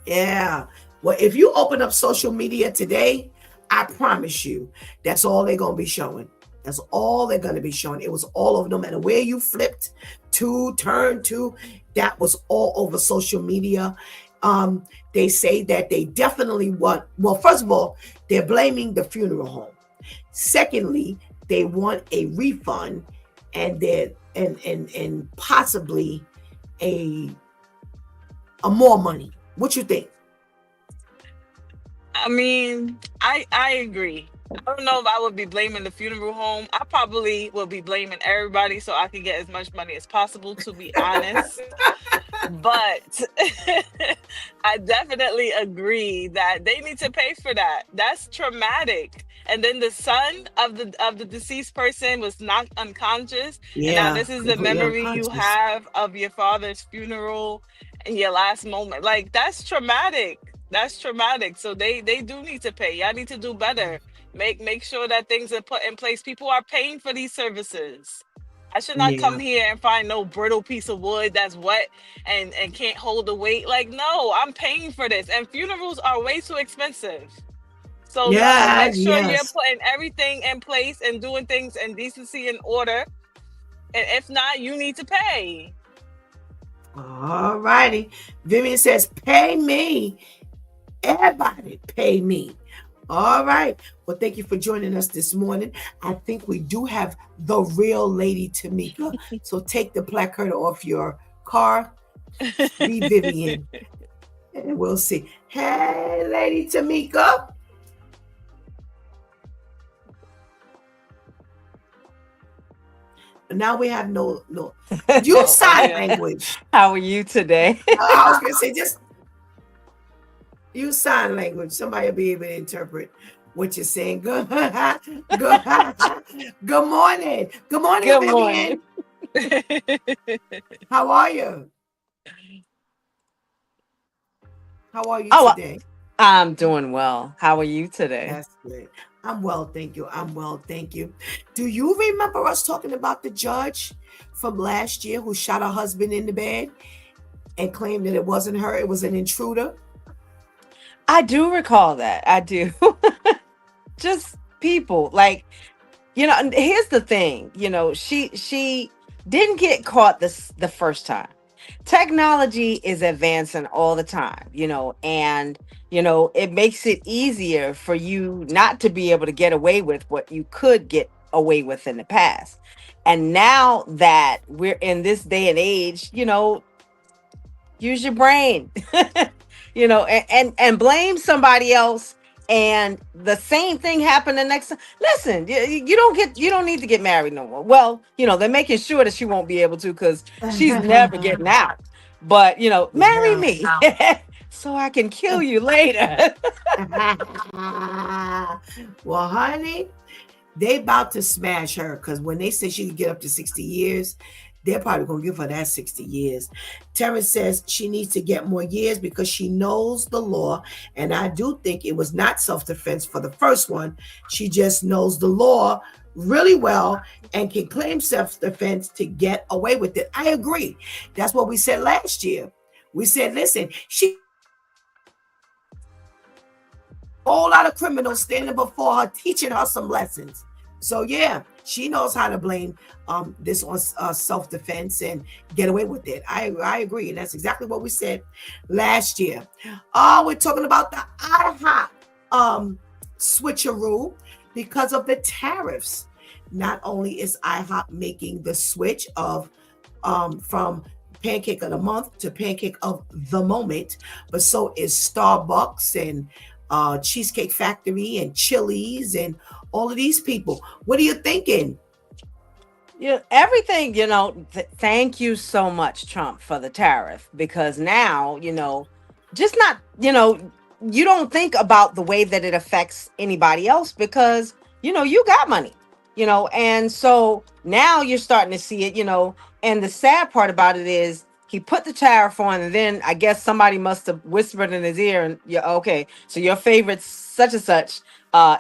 Yeah. Well, if you open up social media today, I promise you, that's all they're gonna be showing. That's all they're gonna be showing. It was all over, no matter where you flipped to, turn to, that was all over social media. They say that they definitely want, well, first of all, they're blaming the funeral home. Secondly, they want a refund and they're and possibly a more money. What you think? I mean, I agree. I don't know if I would be blaming the funeral home. I probably will be blaming everybody so I can get as much money as possible, to be honest. But I definitely agree that they need to pay for that. That's traumatic. And then the son of the deceased person was knocked unconscious, and now Yeah, this is the completely memory you unconscious. have of your father's funeral and your last moment. Like that's traumatic. That's traumatic. So they do need to pay. Y'all need to do better. Make sure that things are put in place. People are paying for these services. I should not Yeah, come here and find no brittle piece of wood that's wet and can't hold the weight. Like, no, I'm paying for this. And funerals are way too expensive. So no, yeah, make sure you're yes. putting everything in place and doing things in decency and order. And if not, you need to pay. All righty. Vivian says, pay me. Everybody pay me. All right. Well, thank you for joining us this morning. I think we do have the real Lady Tamika. So take the placard off your car. Be Vivian. And we'll see. Hey, Lady Tamika. Now we have no. Use Oh sign yeah. language. How are you today? I was gonna say just use sign language. Somebody will be able to interpret what you're saying. Good, good, good morning. Good morning, Good morning. Vivian. How are you? How are you Oh, today? I'm doing well. How are you today? That's good. I'm well, thank you. I'm well, thank you. Do you remember us talking about the judge from last year who shot her husband in the bed and claimed that it wasn't her, it was an intruder? I do recall that. I do. Just people like, and here's the thing, she didn't get caught the first time. Technology is advancing all the time, and it makes it easier for you not to be able to get away with what you could get away with in the past. And now that we're in this day and age, use your brain. And blame somebody else, and the same thing happened the next time. Listen, you don't need to get married no more. Well, they're making sure that she won't be able to, because she's never getting out. But marry Yeah. me so I can kill you later. Well, honey, they about to smash her because when they said she could get up to 60 years, they're probably going to give her that 60 years. Terrence says she needs to get more years because she knows the law. And I do think it was not self-defense for the first one. She just knows the law really well and can claim self-defense to get away with it. I agree. That's what we said last year. We said, listen, she a whole lot of criminals standing before her teaching her some lessons. So yeah, she knows how to blame this on self-defense and get away with it. I agree, and that's exactly what we said last year. We're talking about the IHOP switcheroo because of the tariffs. Not only is IHOP making the switch of from pancake of the month to pancake of the moment, but so is Starbucks and Cheesecake Factory and Chili's and all of these people. What are you thinking? Yeah, everything, thank you so much, Trump, for the tariff, because now, just not, you don't think about the way that it affects anybody else because, you got money, and so now you're starting to see it, and the sad part about it is he put the tariff on and then I guess somebody must have whispered in his ear and yeah, okay, so your favorite such and such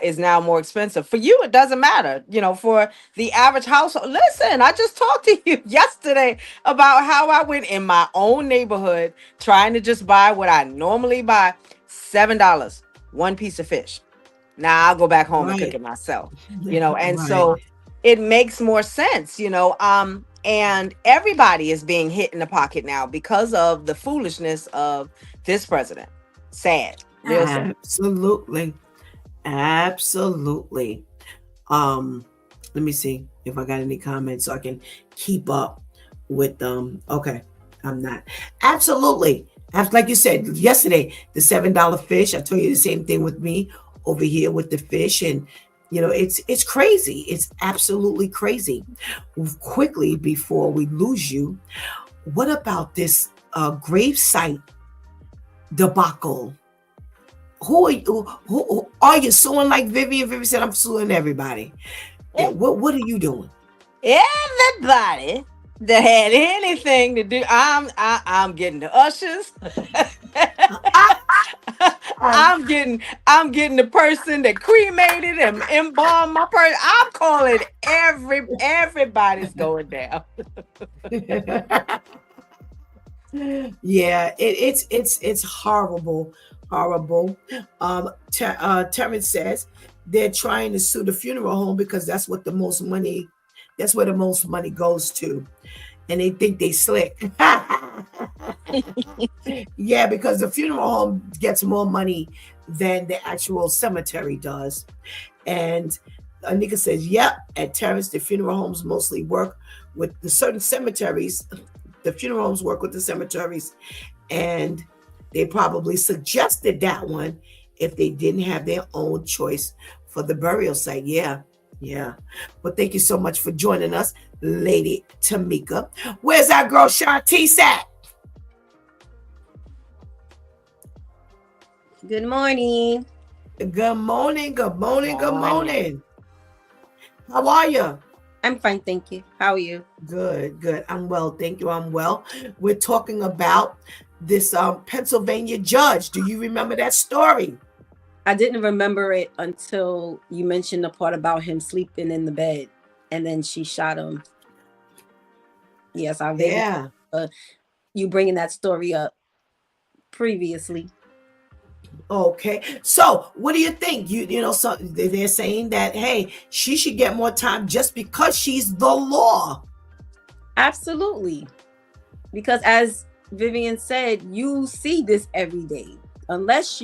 is now more expensive. For you, it doesn't matter, for the average household. Listen, I just talked to you yesterday about how I went in my own neighborhood trying to just buy what I normally buy, $7, one piece of fish. Now I'll go back home and cook Right. it myself, and Right. so it makes more sense, and everybody is being hit in the pocket now because of the foolishness of this president. Sad, real sad. Absolutely. Absolutely. Let me see if I got any comments so I can keep up with them. Okay, I'm not. Absolutely. Like you said yesterday, the $7 fish. I told you the same thing with me over here with the fish, and it's crazy. It's absolutely crazy. Quickly before we lose you, what about this grave site debacle? Who are you suing like Vivian? Vivian said, I'm suing everybody. Yeah, what are you doing? Everybody that had anything to do, I'm getting the ushers. I'm getting the person that cremated and embalmed my person. I'm calling everybody's going down. Yeah, it's horrible. Terrence says they're trying to sue the funeral home because that's where the most money goes to, and they think they slick. Yeah, because the funeral home gets more money than the actual cemetery does. And Anika says, yep, at Terrence, the funeral homes mostly work with the certain cemeteries. The funeral homes work with the cemeteries, and they probably suggested that one if they didn't have their own choice for the burial site. Yeah. Well, thank you so much for joining us, Lady Tamika. Where's our girl Shantice at? Good morning. Good morning. How are you? I'm fine, thank you. How are you? Good. I'm well, thank you. I'm well. We're talking about this Pennsylvania judge. Do you remember that story? I didn't remember it until you mentioned the part about him sleeping in the bed and then she shot him. Yes, I vaguely you bringing that story up previously. Okay, so what do you think? So they're saying that, hey, she should get more time just because she's the law. Absolutely. Because as Vivian said, you see this every day. Unless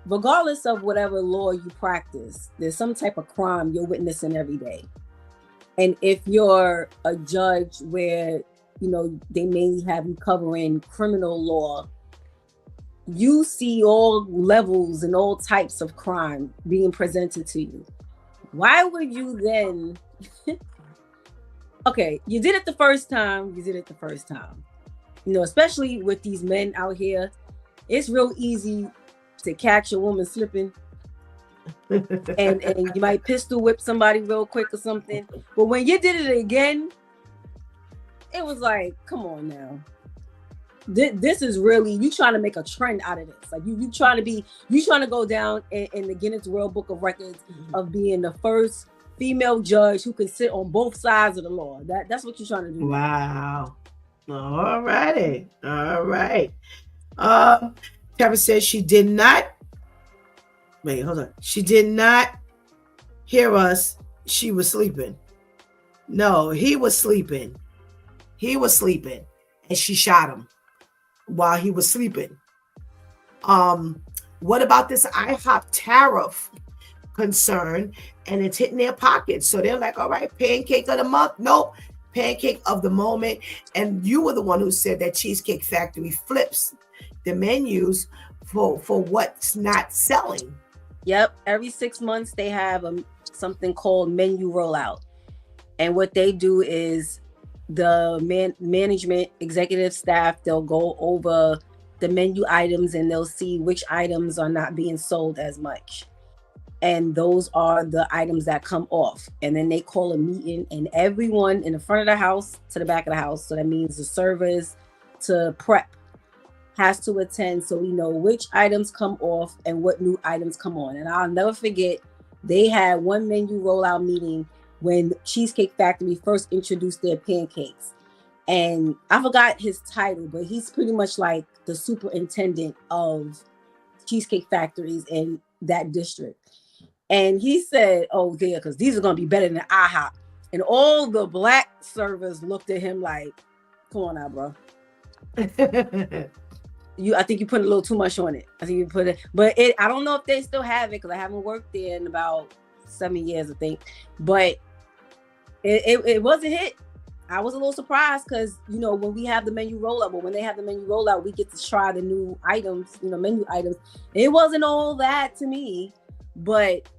regardless of whatever law you practice, there's some type of crime you're witnessing every day. And if you're a judge where, they may have you covering criminal law, you see all levels and all types of crime being presented to you. Why would you then? Okay, you did it the first time. Especially with these men out here, it's real easy to catch a woman slipping and you might pistol whip somebody real quick or something. But when you did it again, it was like, come on now. This is really, you trying to make a trend out of this. Like you trying to go down in the Guinness World Book of Records of being the first female judge who can sit on both sides of the law. That's what you're trying to do. Wow. All righty. All right. Kevin says she did not. Wait, hold on. She did not hear us. She was sleeping. No, he was sleeping. He was sleeping, and she shot him while he was sleeping. What about this IHOP tariff concern? And it's hitting their pockets. So they're like, all right, pancake of the month. Nope, pancake of the moment. And you were the one who said that Cheesecake Factory flips the menus for what's not selling. Yep. Every 6 months they have something called menu rollout. And what they do is the management, executive staff, they'll go over the menu items and they'll see which items are not being sold as much. And those are the items that come off. And then they call a meeting, and everyone in the front of the house to the back of the house, so that means the servers to prep, has to attend so we know which items come off and what new items come on. And I'll never forget, they had one menu rollout meeting when Cheesecake Factory first introduced their pancakes. And I forgot his title, but he's pretty much like the superintendent of Cheesecake Factories in that district. And he said, oh yeah, because these are going to be better than IHOP. And all the black servers looked at him like, come on now, bro. I think you put a little too much on it. I think you put it, but I don't know if they still have it because I haven't worked there in about 7 years, I think. But it was a hit. I was a little surprised because, you know, when we have the menu rollout, but when they have the menu rollout, we get to try the new items, you know, menu items. It wasn't all that to me, but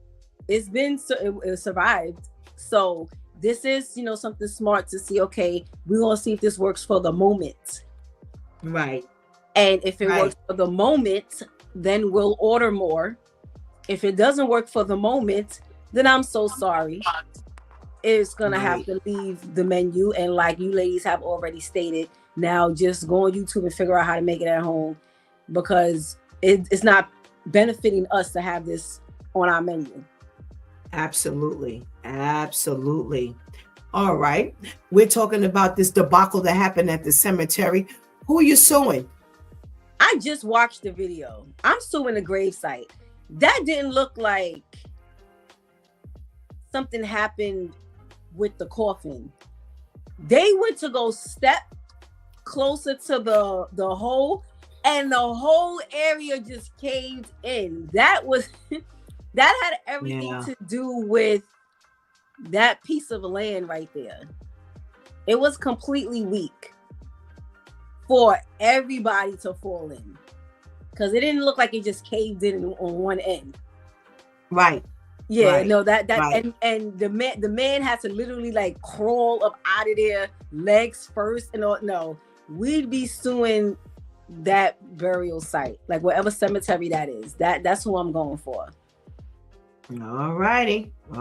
it survived. So this is, you know, something smart to see. Okay, we're gonna see if this works for the moment, right? And if it works for the moment, then we'll order more. If it doesn't work for the moment, then I'm so sorry. It's gonna have to leave the menu. And like you ladies have already stated, now just go on YouTube and figure out how to make it at home, because it's not benefiting us to have this on our menu. Absolutely. Absolutely. All right. We're talking about this debacle that happened at the cemetery. Who are you suing? I just watched the video. I'm suing the gravesite. That didn't look like something happened with the coffin. They went to go step closer to the hole, and the whole area just caved in. That was that had everything to do with that piece of land right there. It was completely weak for everybody to fall in, because it didn't look like it just caved in on one end. Right. Yeah, right. No, that right. and the man had to literally like crawl up out of there, legs first, and all. No, we'd be suing that burial site, like whatever cemetery that is. That's who I'm going for. All righty. We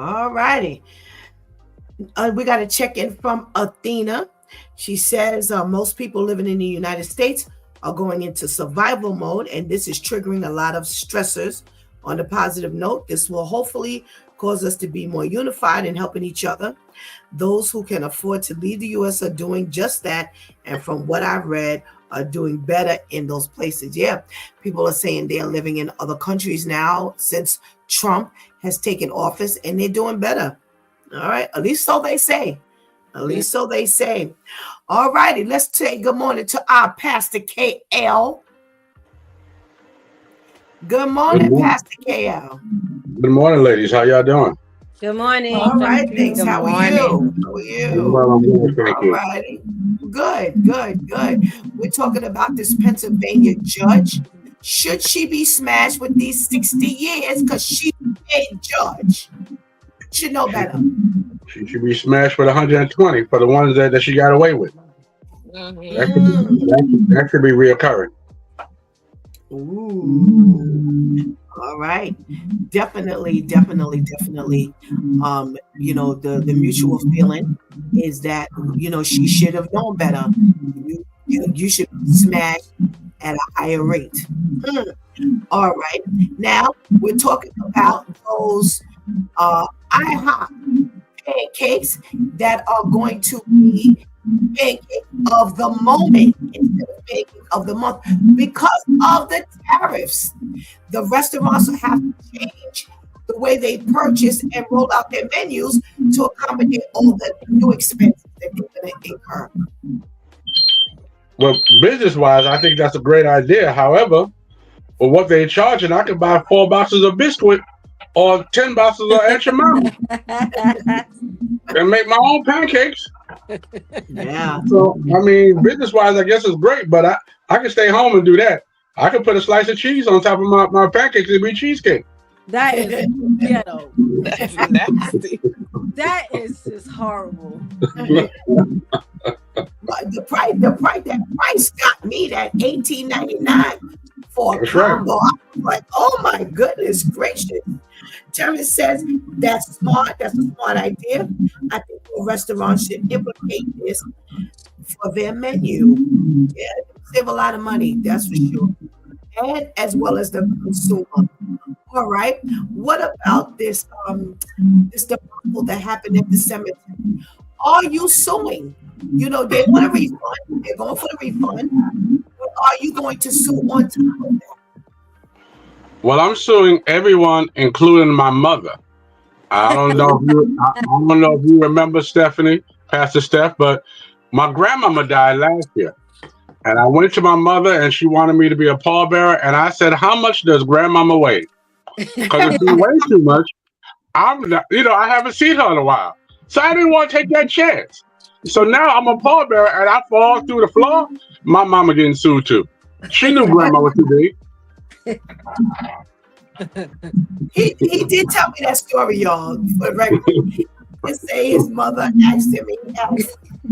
got a check in from Athena. She says most people living in the United States are going into survival mode, and this is triggering a lot of stressors. On a positive note, this will hopefully cause us to be more unified and helping each other. Those who can afford to leave the U.S. are doing just that, and from what I've read, are doing better in those places. Yeah, people are saying they're living in other countries now since Trump has taken office, and they're doing better. All right, at least so they say. At least so they say. All righty, let's say good morning to our Pastor KL. Good morning, Pastor KL. Good morning, ladies. How y'all doing? Good morning. All right, thanks. Good How are morning. you? How are you? Well, I'm good, thank All you. righty. Good. We're talking about this Pennsylvania judge. Should she be smashed with these 60 years because she's a judge? Should know better. She should be smashed with 120 for the ones that she got away with. That should be reoccurring. Ooh. All right. Definitely. The mutual feeling is that, she should have known better. You should smash at a higher rate. Hmm. All right. Now we're talking about those IHOP pancakes that are going to be pancake of the moment instead of pancake of the month because of the tariffs. The restaurants have to change the way they purchase and roll out their menus to accommodate all the new expenses that they're going to incur. Well, business wise, I think that's a great idea. However, for what they're charging, I could buy 4 boxes of biscuit or 10 boxes of extra mountain and make my own pancakes. Yeah. So, I mean, business wise, I guess it's great, but I can stay home and do that. I can put a slice of cheese on top of my pancakes and be cheesecake. That is ghetto. That's nasty. That is just horrible. But that price got me that $18.99 for a That's right. combo. I was like, oh my goodness gracious. Terrence says that's smart. That's a smart idea. I think the restaurants should implement this for their menu. Yeah, save a lot of money, that's for sure. And as well as the consumer. All right. What about this debacle that happened at the cemetery? Are you suing? They want a refund. They're going for the refund. But are you going to sue on top of that? Well, I'm suing everyone, including my mother. I don't know if you remember Stephanie, Pastor Steph, but my grandmama died last year. And I went to my mother and she wanted me to be a pallbearer. And I said, how much does grandmama weigh? Because if she weighs too much, I'm not, I haven't seen her in a while. So I didn't want to take that chance. So now I'm a pallbearer and I fall through the floor. My mama getting sued too. She knew grandma was too big. He did tell me that story, y'all. For the record, he did say his mother asked him,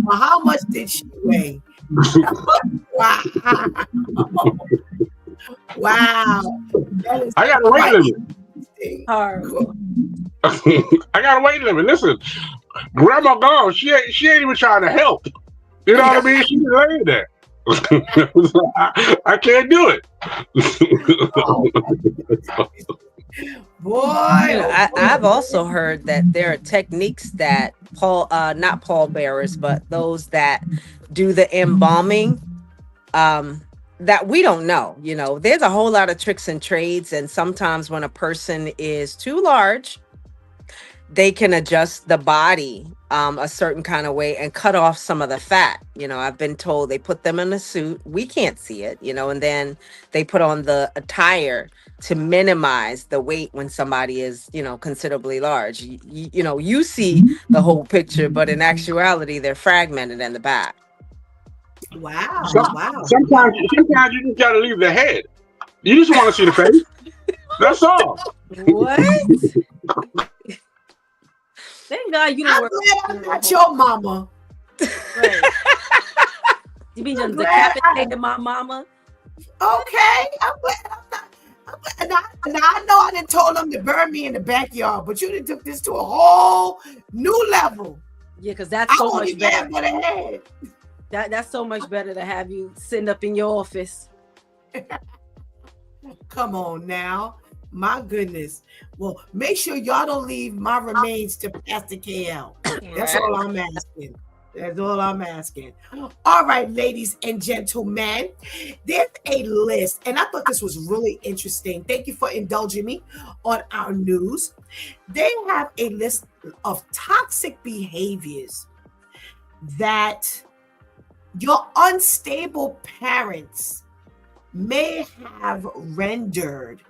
well, how much did she weigh? Wow. Wow. That is I got a weight limit. Horrible. I got a weight limit. Listen, grandma gone. She ain't even trying to help. You know what I mean? She's laying there. I can't do it. Boy, I've also heard that there are techniques that not pallbearers, but those that do the embalming, that we don't know. There's a whole lot of tricks and trades, and sometimes when a person is too large, they can adjust the body a certain kind of way and cut off some of the fat. I've been told they put them in a suit. We can't see it, and then they put on the attire to minimize the weight when somebody is, considerably large. You see the whole picture, but in actuality, they're fragmented in the back. wow. Sometimes you just gotta leave the head. You just want to see the face. That's all. What? Thank God you don't I'm work. glad I'm not your mama. Right. You mean you decapitated my mama? Okay, I'm glad I'm not. Now I know I done told them to burn me in the backyard, but you done took this to a whole new level. Yeah, because that's so much better. For the head. That's so much better to have you sitting up in your office. Come on now. My goodness. Well, make sure y'all don't leave my remains to Pastor KL. That's all I'm asking. That's all I'm asking. All right, ladies and gentlemen, there's a list, and I thought this was really interesting. Thank you for indulging me on our news. They have a list of toxic behaviors that your unstable parents may have rendered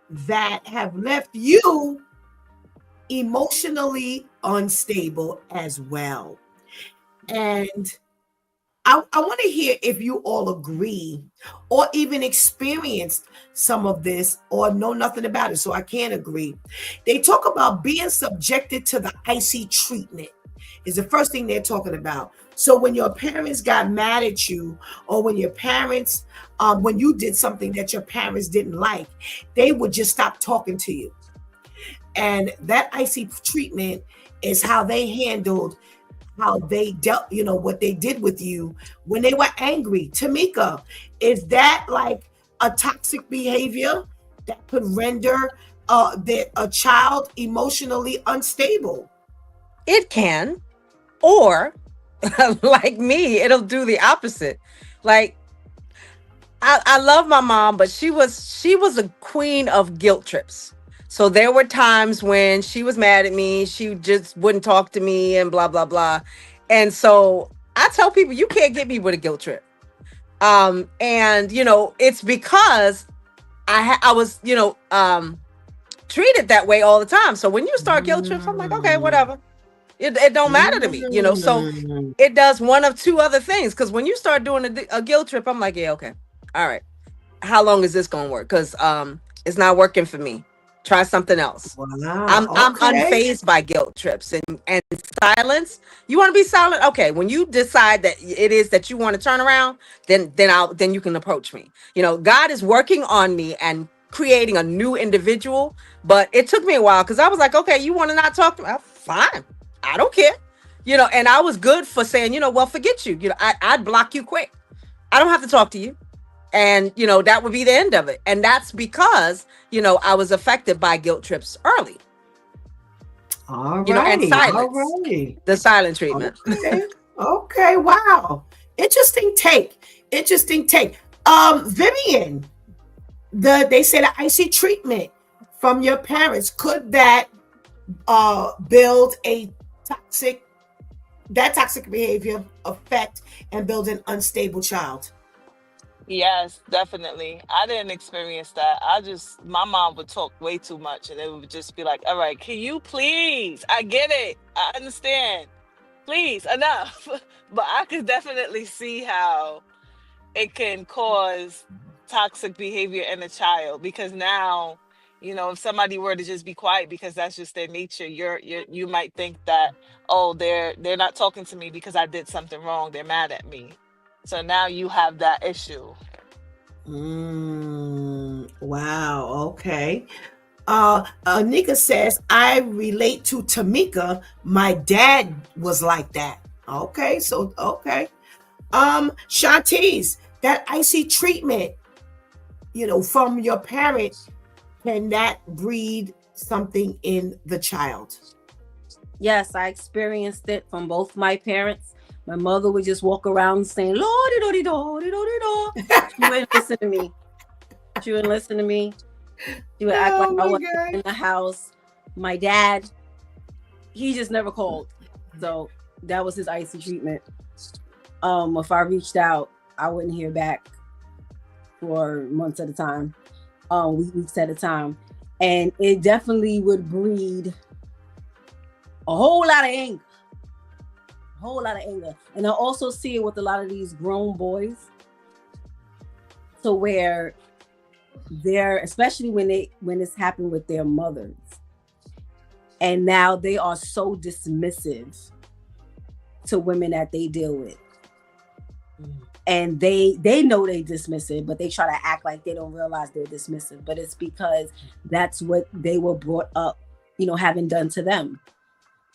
that have left you emotionally unstable as well. And I want to hear if you all agree or even experienced some of this or know nothing about it. So I can't agree. They talk about being subjected to the icy treatment. is the first thing they're talking about. So when your parents got mad at you, or when your parents, when you did something that your parents didn't like, they would just stop talking to you. And that icy treatment is how they handled, how they dealt, what they did with you when they were angry. Tamika, is that like a toxic behavior that could render a child emotionally unstable? It can, or like me, it'll do the opposite. Like I love my mom, but she was a queen of guilt trips. So there were times when she was mad at me, she just wouldn't talk to me and blah blah blah. And so I tell people you can't get me with a guilt trip. And it's because I was, treated that way all the time. So when you start guilt trips, I'm like, okay, whatever. It don't matter to me, So it does one of two other things. Because when you start doing a guilt trip, I'm like, yeah, okay, all right. How long is this gonna work? Because it's not working for me. Try something else. Wow, I'm okay. unfazed by guilt trips and silence. You want to be silent? Okay. When you decide that it is that you want to turn around, then you can approach me. God is working on me and creating a new individual, but it took me a while because I was like, okay, you want to not talk to me? Fine. I don't care. And I was good for saying, well, forget you. I'd block you quick. I don't have to talk to you. And, that would be the end of it. And that's because, I was affected by guilt trips early. All right. And silence. All right. The silent treatment. Okay. Okay. Wow. Interesting take. Vivian, they say the icy treatment from your parents, could that build toxic behavior affect and build an unstable child? Yes, definitely. I didn't experience that. My mom would talk way too much, and it would just be like, all right, can you please? I get it. I understand. Please, enough. But I could definitely see how it can cause toxic behavior in a child, because now, if somebody were to just be quiet because that's just their nature, you might think that, oh, they're not talking to me because I did something wrong. They're mad at me. So now you have that issue. Wow. Okay. Anika says, I relate to Tamika. My dad was like that. Okay. So, okay. Shantice, that icy treatment, from your parents, can that breed something in the child? Yes, I experienced it from both my parents. My mother would just walk around saying, "Lordy, lordy, lordy, lordy, lordy." She wouldn't listen to me. She would act like I wasn't in the house. My dad, he just never called. So that was his icy treatment. If I reached out, I wouldn't hear back for months at a time, weeks at a time. And it definitely would breed a whole lot of anger. And I also see it with a lot of these grown boys, to where they're, especially when it's happened with their mothers, and now they are so dismissive to women that they deal with. And they know they dismissive, but they try to act like they don't realize they're dismissive. But it's because that's what they were brought up, having done to them.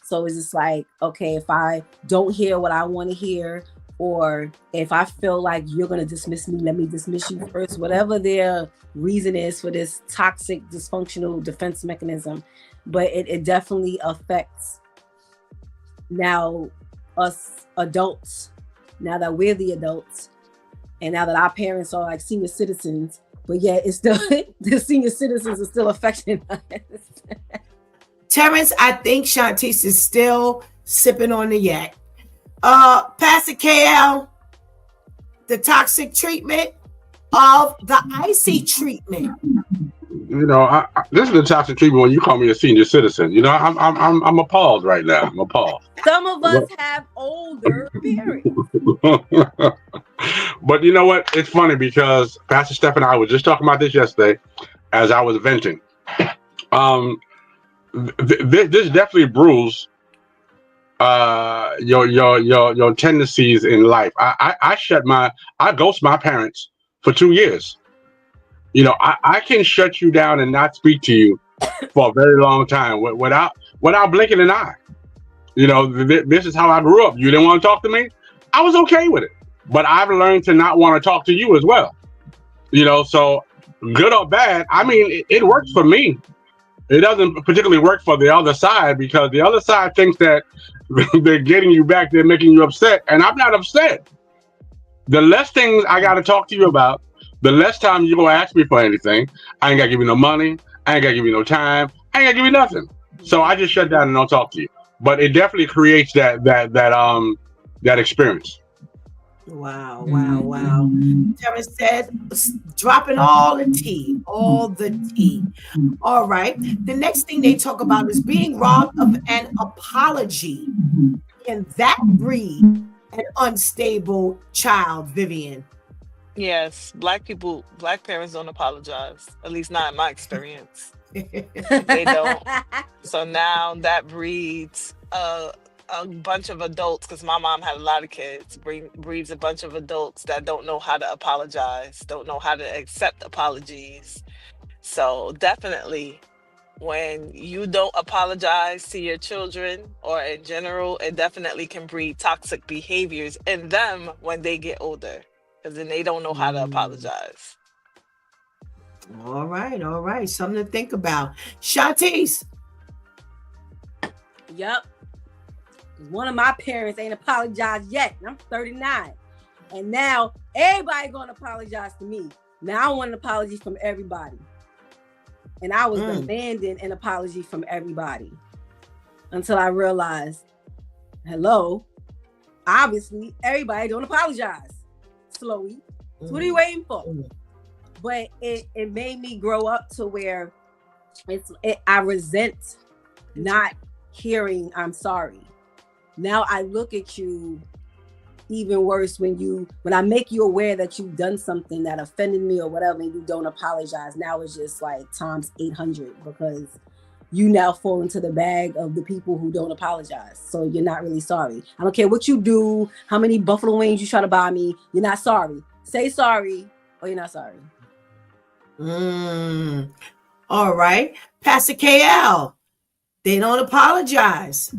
So it's just like, okay, if I don't hear what I want to hear, or if I feel like you're going to dismiss me, let me dismiss you first, whatever their reason is for this toxic, dysfunctional defense mechanism. But it definitely affects now us adults, now that we're the adults, and now that our parents are like senior citizens, but yet it's still, the senior citizens are still affecting us. Terrence, I think Shantice is still sipping on the yak. Pastor KL, the toxic treatment of the icy treatment. This is the toxic treatment when you call me a senior citizen. I'm appalled right now. I'm appalled. Some of us have older parents. But you know what? It's funny because Pastor Steph and I were just talking about this yesterday as I was venting. This definitely brews your tendencies in life. I ghost my parents for 2 years. I can shut you down and not speak to you for a very long time without blinking an eye. This is how I grew up. You didn't want to talk to me. I was okay with it, but I've learned to not want to talk to you as well. So good or bad, I mean, it works for me. It doesn't particularly work for the other side because the other side thinks that they're getting you back, they're making you upset, and I'm not upset. The less things I got to talk to you about, the less time you're gonna ask me for anything. I ain't gotta give you no money. I ain't gotta give you no time. I ain't gotta give you nothing. So I just shut down and don't talk to you. But it definitely creates that experience. Wow, wow, wow. Terrence said, dropping all the tea, all the tea. All right. The next thing they talk about is being robbed of an apology. Can that breed an unstable child, Vivian? Yes, black parents don't apologize. At least not in my experience. They don't. So now that breeds a bunch of adults, because my mom had a lot of kids, breeds a bunch of adults that don't know how to apologize, don't know how to accept apologies. So definitely, when you don't apologize to your children or in general, it definitely can breed toxic behaviors in them when they get older, because then they don't know how to apologize. All right, all right. Something to think about. Shantice. Yep. One of my parents ain't apologized yet. I'm 39. And now everybody gonna apologize to me. Now I want an apology from everybody. And I was demanding an apology from everybody until I realized, hello, obviously everybody don't apologize slowly. So what are you waiting for? But it made me grow up to where I resent not hearing I'm sorry. Now I look at you even worse when I make you aware that you've done something that offended me or whatever, and you don't apologize. Now it's just like times 800 because you now fall into the bag of the people who don't apologize. So you're not really sorry. I don't care what you do, how many buffalo wings you try to buy me, you're not sorry. Say sorry or you're not sorry. All right. Pastor KL, they don't apologize.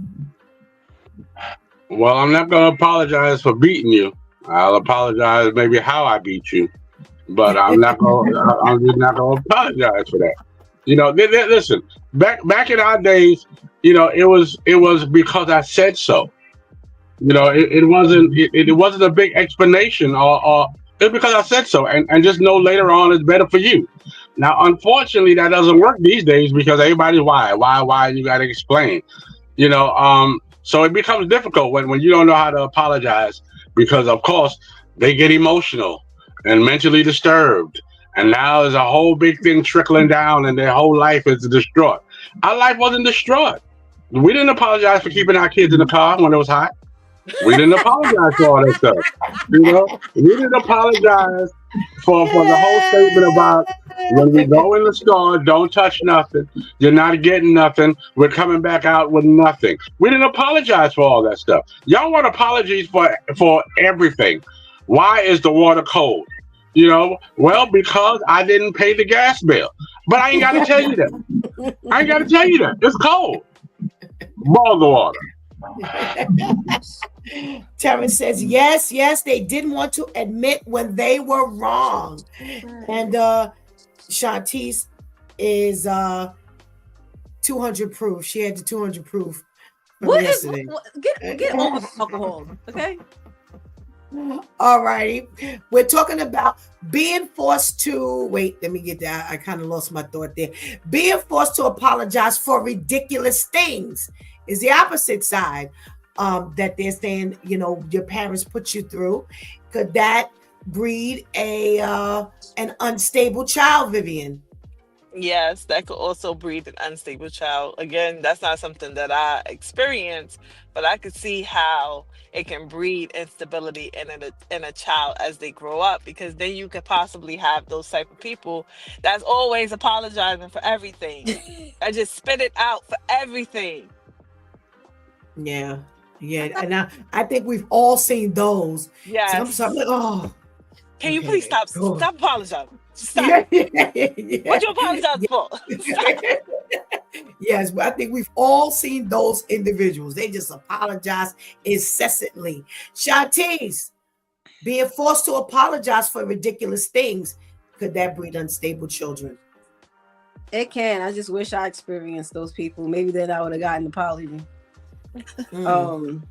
Well, I'm not going to apologize for beating you. I'll apologize maybe how I beat you, but I'm not going. I'm just not going to apologize for that. Listen. Back in our days, it was because I said so. It wasn't a big explanation, or it's because I said so, and just know later on it's better for you. Now, unfortunately, that doesn't work these days because everybody's why you got to explain. So it becomes difficult when you don't know how to apologize because, of course, they get emotional and mentally disturbed. And now there's a whole big thing trickling down and their whole life is destroyed. Our life wasn't destroyed. We didn't apologize for keeping our kids in the car when it was hot. We didn't apologize for all that stuff. We didn't apologize for the whole statement about when we go in the store, don't touch nothing. You're not getting nothing. We're coming back out with nothing. We didn't apologize for all that stuff. Y'all want apologies for everything. Why is the water cold? Well, because I didn't pay the gas bill. But I ain't got to tell you that. I ain't got to tell you that. It's cold. Boil the water. Terrence says, yes, they didn't want to admit when they were wrong. And Shantice is 200 proof. She had the 200 proof What yesterday. Get over alcohol, okay? All righty. We're talking about being forced to wait. Let me get that. I kind of lost my thought there. Being forced to apologize for ridiculous things is the opposite side that they're saying, your parents put you through. Could that breed an unstable child, Vivian? Yes, that could also breed an unstable child. Again, that's not something that I experience, but I could see how it can breed instability in a child as they grow up, because then you could possibly have those type of people that's always apologizing for everything. I just spit it out for everything. Yeah. Yeah, and I think we've all seen those. So I'm Yes. like, oh, Can you please okay. stop? Oh. Stop apologizing. Stop. Yeah, yeah, yeah, What you apologize for? Stop. yeah. Yes, but I think we've all seen those individuals. They just apologize incessantly. Shantice, being forced to apologize for ridiculous things, could that breed unstable children? It can. I just wish I experienced those people. Maybe then I would have gotten an apology. Mm. Um,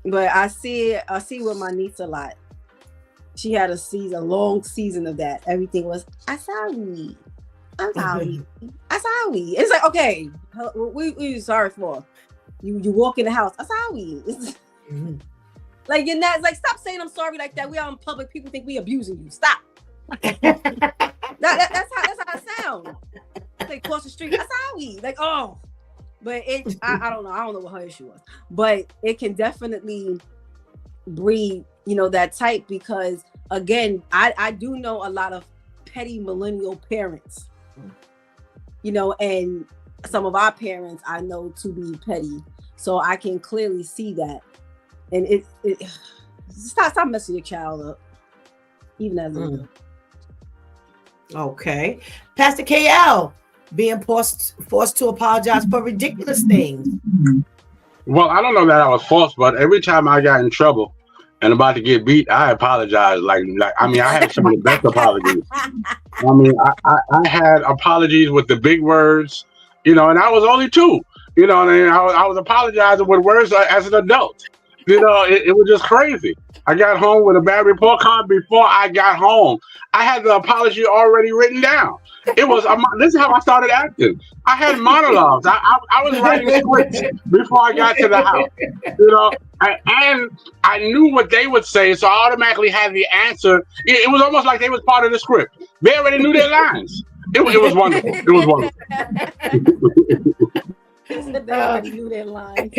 but I see with my niece a lot. She had a long season of that. Everything was, I'm sorry. I'm sorry. I'm sorry. It's like, okay, what are you sorry for? You walk in the house, I'm sorry. Mhm. Like you're not like, stop saying I'm sorry like that. We are in public, people think we abusing you. Stop. That's how it sounds. Like cross the street, I'm sorry. Like, oh. But I don't know. I don't know what her issue was. But it can definitely breed, that type because again, I do know a lot of petty millennial parents. And some of our parents I know to be petty. So I can clearly see that. And it stop messing your child up. Even as a adult. Okay. Pastor KL, being forced to apologize for ridiculous things. Well, I don't know that I was forced, but every time I got in trouble and about to get beat, I apologized. I mean, I had some of the best apologies. I mean, I had apologies with the big words, and I was only two, and I was apologizing with words as an adult. It was just crazy. I got home with a bad report card before I got home. I had the apology already written down. This is how I started acting. I had monologues. I was writing scripts before I got to the house, and I knew what they would say, so I automatically had the answer. It was almost like they was part of the script. They already knew their lines. It was wonderful. It was wonderful. They already knew their lines.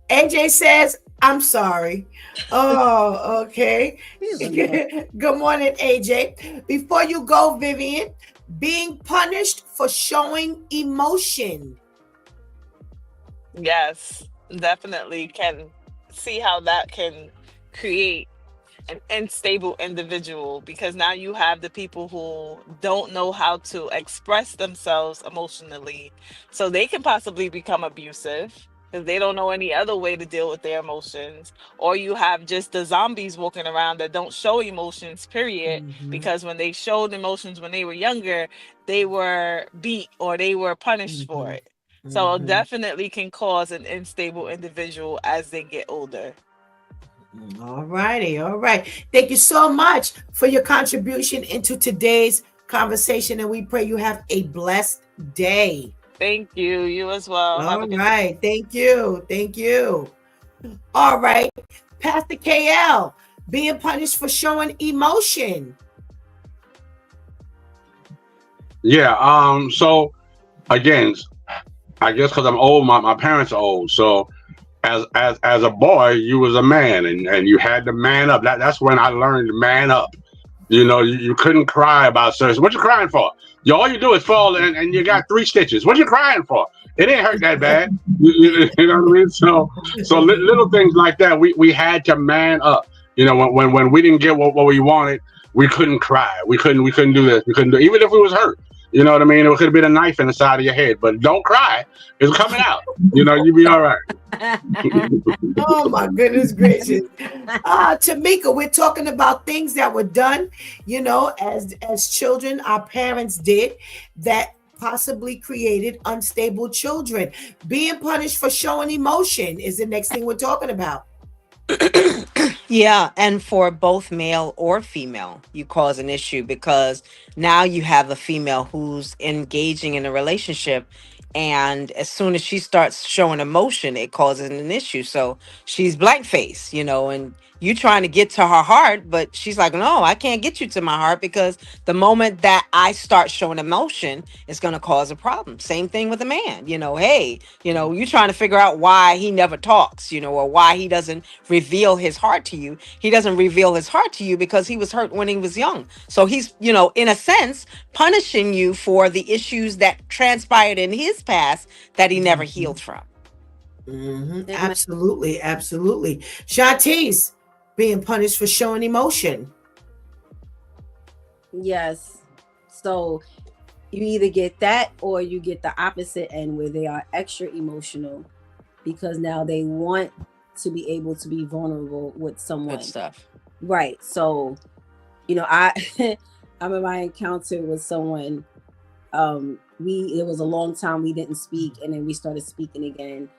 AJ says, I'm sorry. Oh, okay. Good morning, AJ. Before you go, Vivian, being punished for showing emotion. Yes, definitely can see how that can create an unstable individual because now you have the people who don't know how to express themselves emotionally. So they can possibly become abusive because they don't know any other way to deal with their emotions. Or you have just the zombies walking around that don't show emotions, period. Because when they showed emotions when they were younger, they were beat or they were punished for it. So it definitely can cause an unstable individual as they get older. All righty. All right. Thank you so much for your contribution into today's conversation. And we pray you have a blessed day. Thank you. You as well. Have All a good day. right. Thank you. Thank you. All right. Pastor KL, being punished for showing emotion. Yeah. So again, I guess because I'm old, my parents are old. So as a boy, you was a man, and you had to man up. That's when I learned to man up. You couldn't cry about certain. What you crying for? All you do is fall, and you got 3 stitches. What you crying for? It ain't hurt that bad. You know what I mean? So little things like that, we had to man up. When we didn't get what we wanted, we couldn't cry. We couldn't do this. We couldn't do even if we was hurt. You know what I mean? It could have been a knife in the side of your head, but don't cry. It's coming out. You be all right. Oh my goodness gracious. Tamika, we're talking about things that were done, as children, our parents did that possibly created unstable children. Being punished for showing emotion is the next thing we're talking about. Yeah, and for both male or female, you cause an issue because now you have a female who's engaging in a relationship, and as soon as she starts showing emotion, it causes an issue. So she's blank face, and you trying to get to her heart, but she's like, "No, I can't get you to my heart because the moment that I start showing emotion, it's going to cause a problem." Same thing with a man, hey, you trying to figure out why he never talks, or why he doesn't reveal his heart to you. He doesn't reveal his heart to you because he was hurt when he was young. So he's, in a sense, punishing you for the issues that transpired in his past that he never healed from. Absolutely, absolutely. Shantice being punished for showing emotion. Yes. So you either get that or you get the opposite end where they are extra emotional because now they want to be able to be vulnerable with someone. Good stuff. Right. So, I I remember my encounter with someone. It was a long time we didn't speak, and then we started speaking again.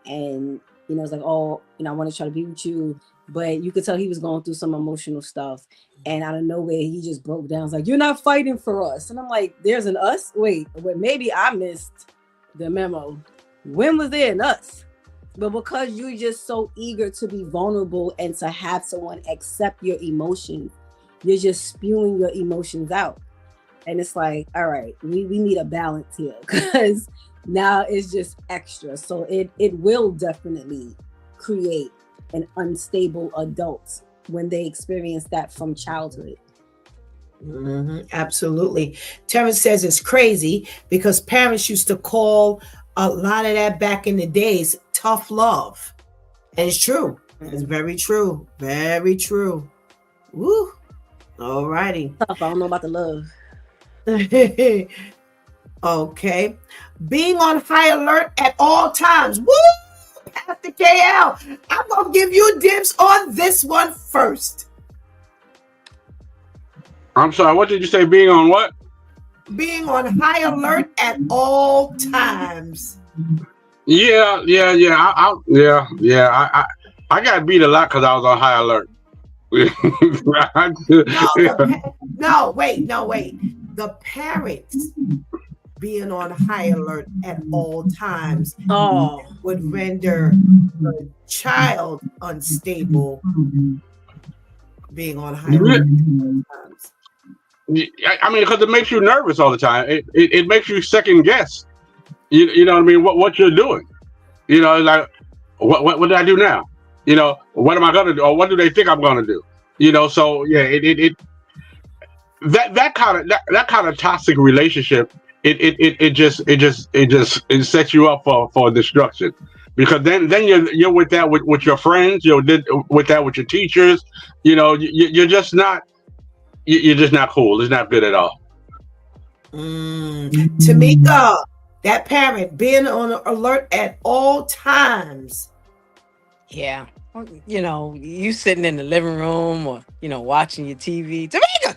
And it's like, oh, I want to try to be with you, but you could tell he was going through some emotional stuff. And out of nowhere, he just broke down. It's like, you're not fighting for us. And I'm like, there's an us? Wait, maybe I missed the memo. When was there an us? But because you're just so eager to be vulnerable and to have someone accept your emotions, you're just spewing your emotions out. And it's like, all right, we need a balance here because now it's just extra. So it will definitely create an unstable adult when they experience that from childhood. Absolutely. Terrence says it's crazy because parents used to call a lot of that back in the days tough love. And it's true. It's very true. Very true. Woo. All righty. Tough. I don't know about the love. Okay. Being on high alert at all times. Woo! Pastor KL, I'm going to give you dibs on this one first. I'm sorry, what did you say? Being on what? Being on high alert at all times. Yeah. I got beat a lot because I was on high alert. No, wait. The parents being on high alert at all times would render the child unstable. Being on high alert at all times. I mean, because it makes you nervous all the time. It makes you second guess. You know what I mean? What you're doing? Like what did I do now? What am I gonna do? Or what do they think I'm gonna do? So yeah, that kind of toxic relationship. It sets you up for destruction. Because then you're with that with your friends. You're with that with your teachers. You're just not. You're just not cool. It's not good at all. Tamika, that parent being on alert at all times. Yeah. You sitting in the living room or, watching your TV. Tamika!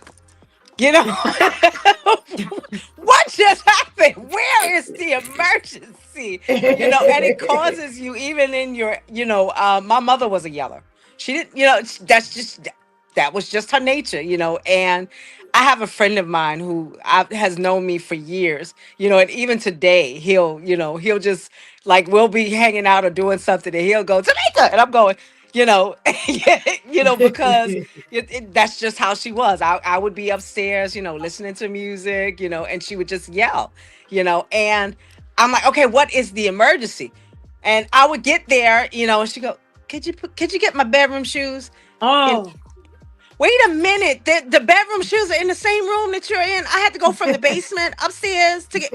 What just happened? Where is the emergency? And it causes you even in your, my mother was a yeller. She didn't, that was just her nature, and I have a friend of mine who has known me for years, and even today he'll just like, we'll be hanging out or doing something and he'll go, Tamika, and I'm going, because that's just how she was. I would be upstairs, listening to music, and she would just yell, and I'm like, okay, what is the emergency? And I would get there, and she go, could you get my bedroom shoes? Oh. Wait a minute. The bedroom shoes are in the same room that you're in. I had to go from the basement upstairs to get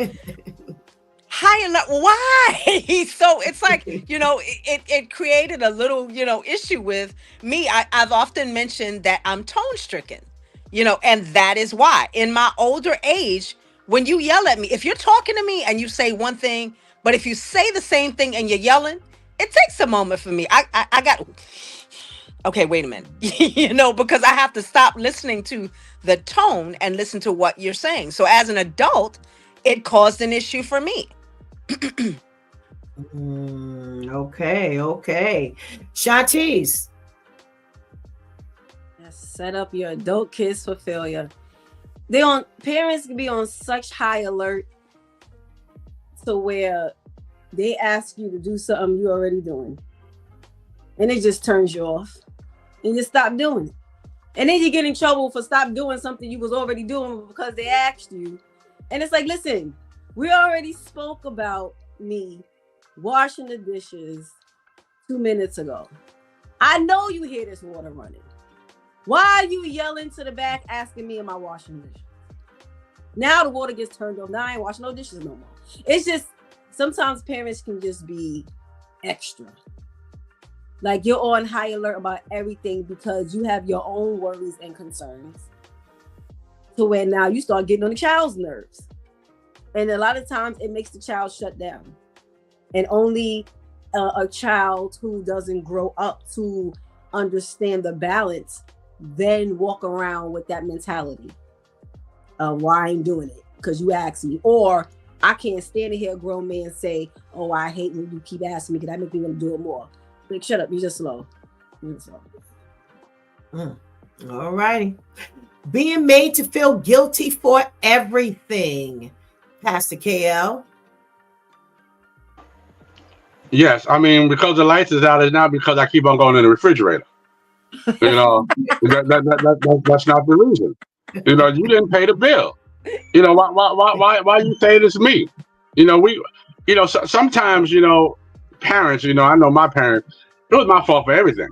high enough. Why? So it's like, it created a little, issue with me. I've often mentioned that I'm tone stricken, and that is why in my older age, when you yell at me, if you're talking to me and you say one thing, but if you say the same thing and you're yelling, it takes a moment for me. I got, okay, wait a minute, because I have to stop listening to the tone and listen to what you're saying. So as an adult, it caused an issue for me. Okay. Shantice. Set up your adult kids for failure. Parents can be on such high alert to where they ask you to do something you're already doing. And it just turns you off. And you stop doing it. And then you get in trouble for stop doing something you was already doing because they asked you. And it's like, listen, we already spoke about me washing the dishes 2 minutes ago. I know you hear this water running. Why are you yelling to the back asking me am I washing dishes? Now the water gets turned off. Now I ain't washing no dishes no more. It's just, sometimes parents can just be extra. Like you're on high alert about everything because you have your own worries and concerns. To where now you start getting on the child's nerves. And a lot of times it makes the child shut down. And only a child who doesn't grow up to understand the balance then walk around with that mentality of why I ain't doing it because you asked me, or I can't stand to hear a grown man say, oh, I hate when you keep asking me because that makes me want to do it more. Like, shut up, you're just slow. All righty. Being made to feel guilty for everything. Pastor KL. Yes, I mean, because the lights is out, it's not because I keep on going in the refrigerator. You know, that's not the reason. You know, you didn't pay the bill. You know, why you say this to me? You know, sometimes, you know, parents, you know, I know my parents, it was my fault for everything.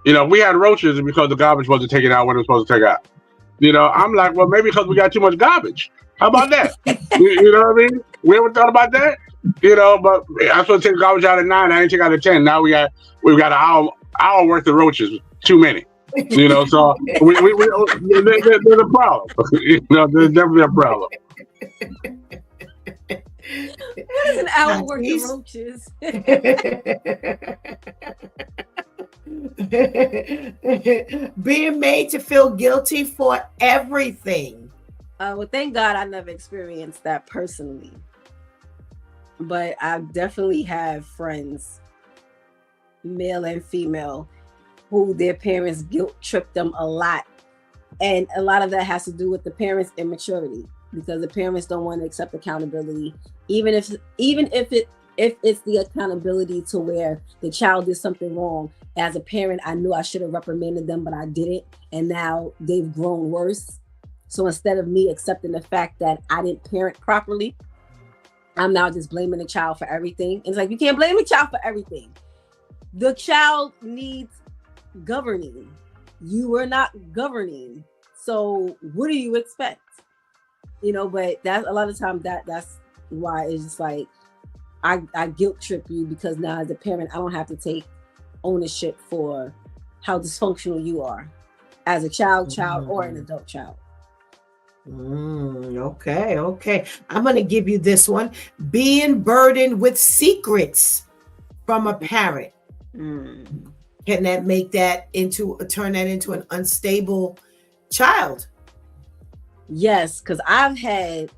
You know, we had roaches because the garbage wasn't taken out when it was supposed to take out. You know, I'm like, well, maybe because we got too much garbage. How about that? You know what I mean? We ever thought about that? You know, but I'm supposed to take garbage out at 9. I didn't take out at 10. Now we've got an hour worth of roaches. Too many. You know, so there's a problem. You know, there's definitely a problem. What is an hour worth of roaches? Being made to feel guilty for everything. Well, thank God I never experienced that personally. But I definitely have friends, male and female, who their parents guilt tripped them a lot. And a lot of that has to do with the parents' immaturity because the parents don't want to accept accountability, even if it's the accountability to where the child did something wrong. As a parent, I knew I should have reprimanded them, but I didn't. And now they've grown worse. So instead of me accepting the fact that I didn't parent properly, I'm now just blaming the child for everything. And it's like, you can't blame the child for everything. The child needs governing. You were not governing. So what do you expect? You know, but that's a lot of times that's why it's just like, I guilt trip you because now as a parent, I don't have to take ownership for how dysfunctional you are as a child or an adult child. Okay. I'm going to give you this one. Being burdened with secrets from a parent. Can that turn that into an unstable child? Yes, because I've had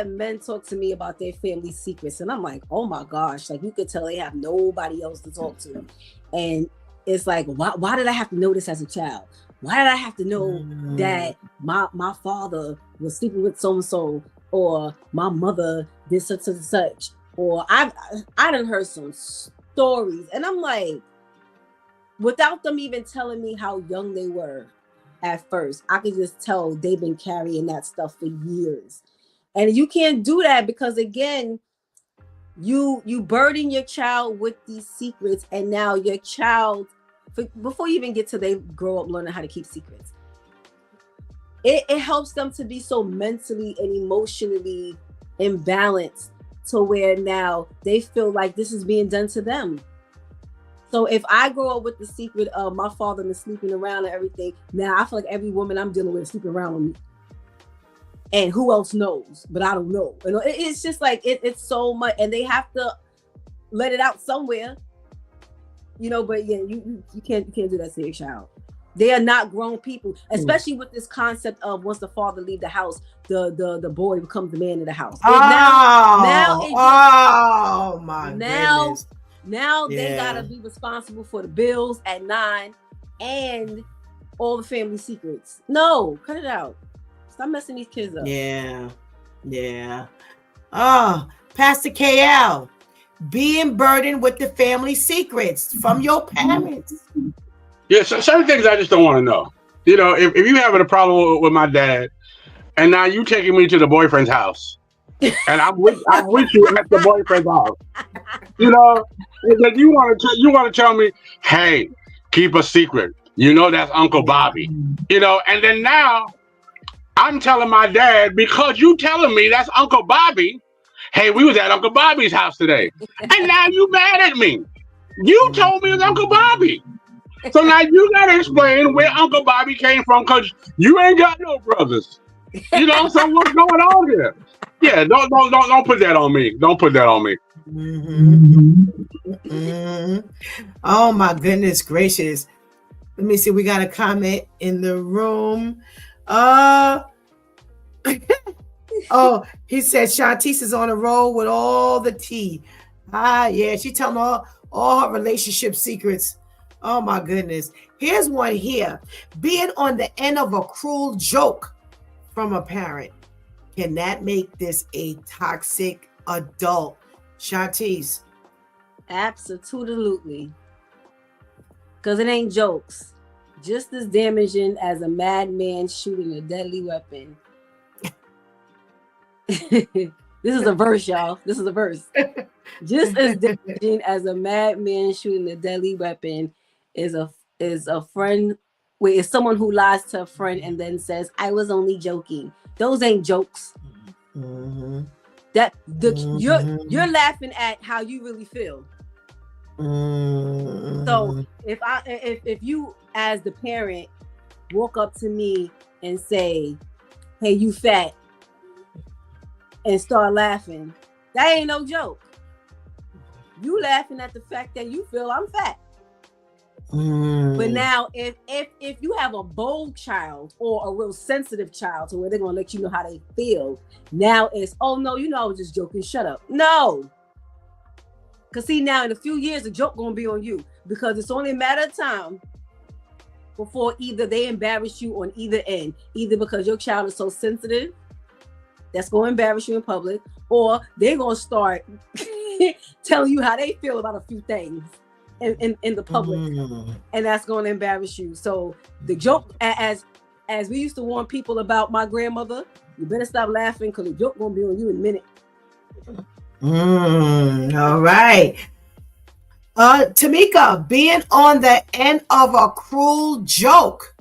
men talk to me about their family secrets, and I'm like, oh my gosh, like you could tell they have nobody else to talk to. And it's like, why did I have to know this as a child? Why did I have to know that my father was sleeping with so-and-so, or my mother did such and such, or I done heard some stories, and I'm like, without them even telling me how young they were at first, I could just tell they've been carrying that stuff for years. And you can't do that because, again, you burden your child with these secrets, and now your child, before you even get to they grow up learning how to keep secrets, it helps them to be so mentally and emotionally imbalanced to where now they feel like this is being done to them. So if I grow up with the secret of my father and sleeping around and everything, now I feel like every woman I'm dealing with is sleeping around with me. And who else knows? But I don't know. You know, it's just like it's so much, and they have to let it out somewhere. You know, but yeah, you can't do that to your child. They are not grown people, especially with this concept of once the father leave the house, the boy becomes the man of the house. Now they gotta be responsible for the bills at 9 and all the family secrets. No, cut it out. Stop messing these kids up. Yeah. Oh, Pastor KL, being burdened with the family secrets from your parents. Yeah, so certain things I just don't want to know. You know, if you having a problem with my dad, and now you taking me to the boyfriend's house, and I'm with you at the boyfriend's house. You know, like you want to tell me, hey, keep a secret. You know that's Uncle Bobby. You know, and then now I'm telling my dad, because you telling me that's Uncle Bobby, Hey, we was at Uncle Bobby's house today, and now you mad at me. You told me it's Uncle Bobby. So now you gotta explain where Uncle Bobby came from, cause you ain't got no brothers. You know, so what's going on here? Yeah, don't put that on me. Don't put that on me. Oh my goodness gracious. Let me see. We got a comment in the room. Oh, he said Shantice is on a roll with all the tea. Yeah, she telling all her relationship secrets. Oh my goodness. Here's one here. Being on the end of a cruel joke from a parent. Can that make this a toxic adult? Shantice. Absolutely. Because it ain't jokes. Just as damaging as a madman shooting a deadly weapon. This is a verse, y'all. This is a verse. Just as damaging as a madman shooting a deadly weapon is a friend. Wait, is someone who lies to a friend and then says, "I was only joking." Those ain't jokes. Mm-hmm. You're laughing at how you really feel. Mm-hmm. So if you as the parent walk up to me and say, "Hey, you fat," and start laughing, that ain't no joke. You laughing at the fact that you feel I'm fat. But now if you have a bold child or a real sensitive child to where they're gonna let you know how they feel, now it's, oh no, I was just joking, shut up. No. Because see, now in a few years the joke gonna be on you, because it's only a matter of time before either they embarrass you on either end, either because your child is so sensitive that's gonna embarrass you in public, or they're gonna start telling you how they feel about a few things in the public, and that's going to embarrass you. So the joke, as we used to warn people about my grandmother, you better stop laughing because the joke going to be on you in a minute. All right. Tamika, being on the end of a cruel joke.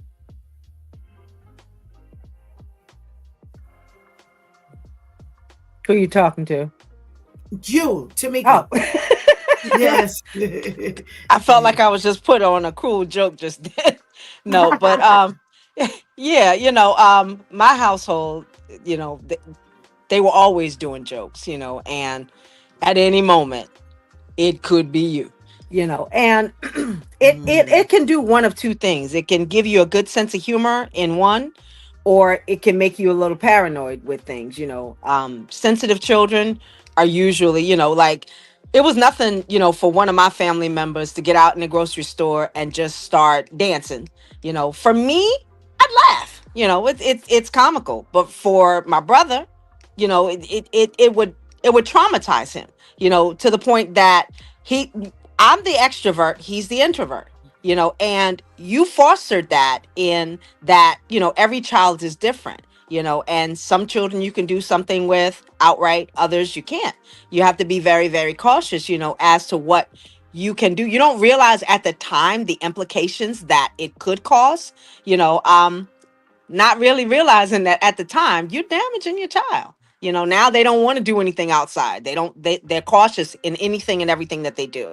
Who are you talking to? You, Tamika. Oh. Yes. I felt like I was just put on a cruel joke just then. No, but yeah, my household, they were always doing jokes, and at any moment it could be you, and it can do one of two things. It can give you a good sense of humor in one, or it can make you a little paranoid with things. Sensitive children are usually, like, it was nothing, for one of my family members to get out in the grocery store and just start dancing. For me, I'd laugh. It's comical, but for my brother, it would traumatize him. To the point that I'm the extrovert, he's the introvert. And you fostered that in that, every child is different. And some children you can do something with outright, others you can't. You have to be very, very cautious, as to what you can do. You don't realize at the time the implications that it could cause, not really realizing that at the time you're damaging your child. Now they don't want to do anything outside. They're cautious in anything and everything that they do.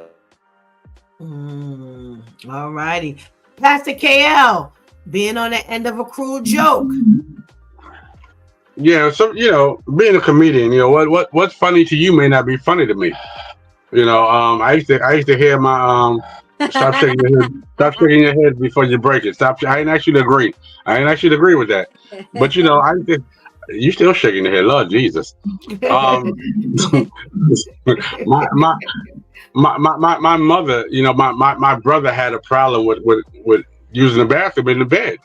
All righty. Pastor KL, being on the end of a cruel joke. Yeah, so being a comedian, what's funny to you may not be funny to me. I used to hear my stop shaking your head. Stop shaking your head before you break it. Stop. I ain't actually agree. I ain't actually agree with that. But you still shaking your head, Lord Jesus. My mother, my brother had a problem with using the bathroom in the bed.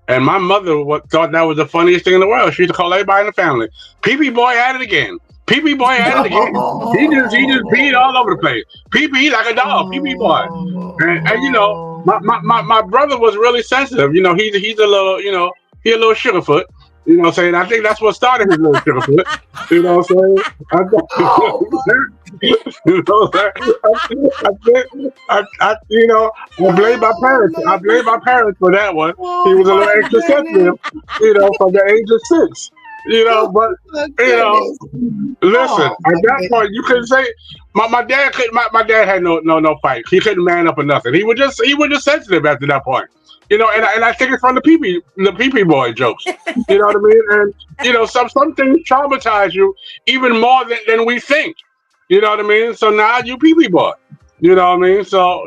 And my mother thought that was the funniest thing in the world. She used to call everybody in the family, "Pee-pee boy at it again. Pee-pee boy at it again. He just peed all over the place. Pee-pee like a dog. Pee-pee boy." And my brother was really sensitive. He's a little, he a little sugarfoot. You know what I'm saying? I think that's what started his little sugarfoot. You know what I'm saying? I blame my parents. I blame my parents for that one. He was a little extra sensitive, from the age of 6. Oh But my you know, goodness. listen, Oh at my that goodness. point, you couldn't say my dad could. My dad had no fight. He couldn't man up or nothing. He was just sensitive after that point. And I think it's from the pee boy jokes. You know what I mean? And some things traumatize you even more than we think. You know what I mean? So now you pee boy. You know what I mean? So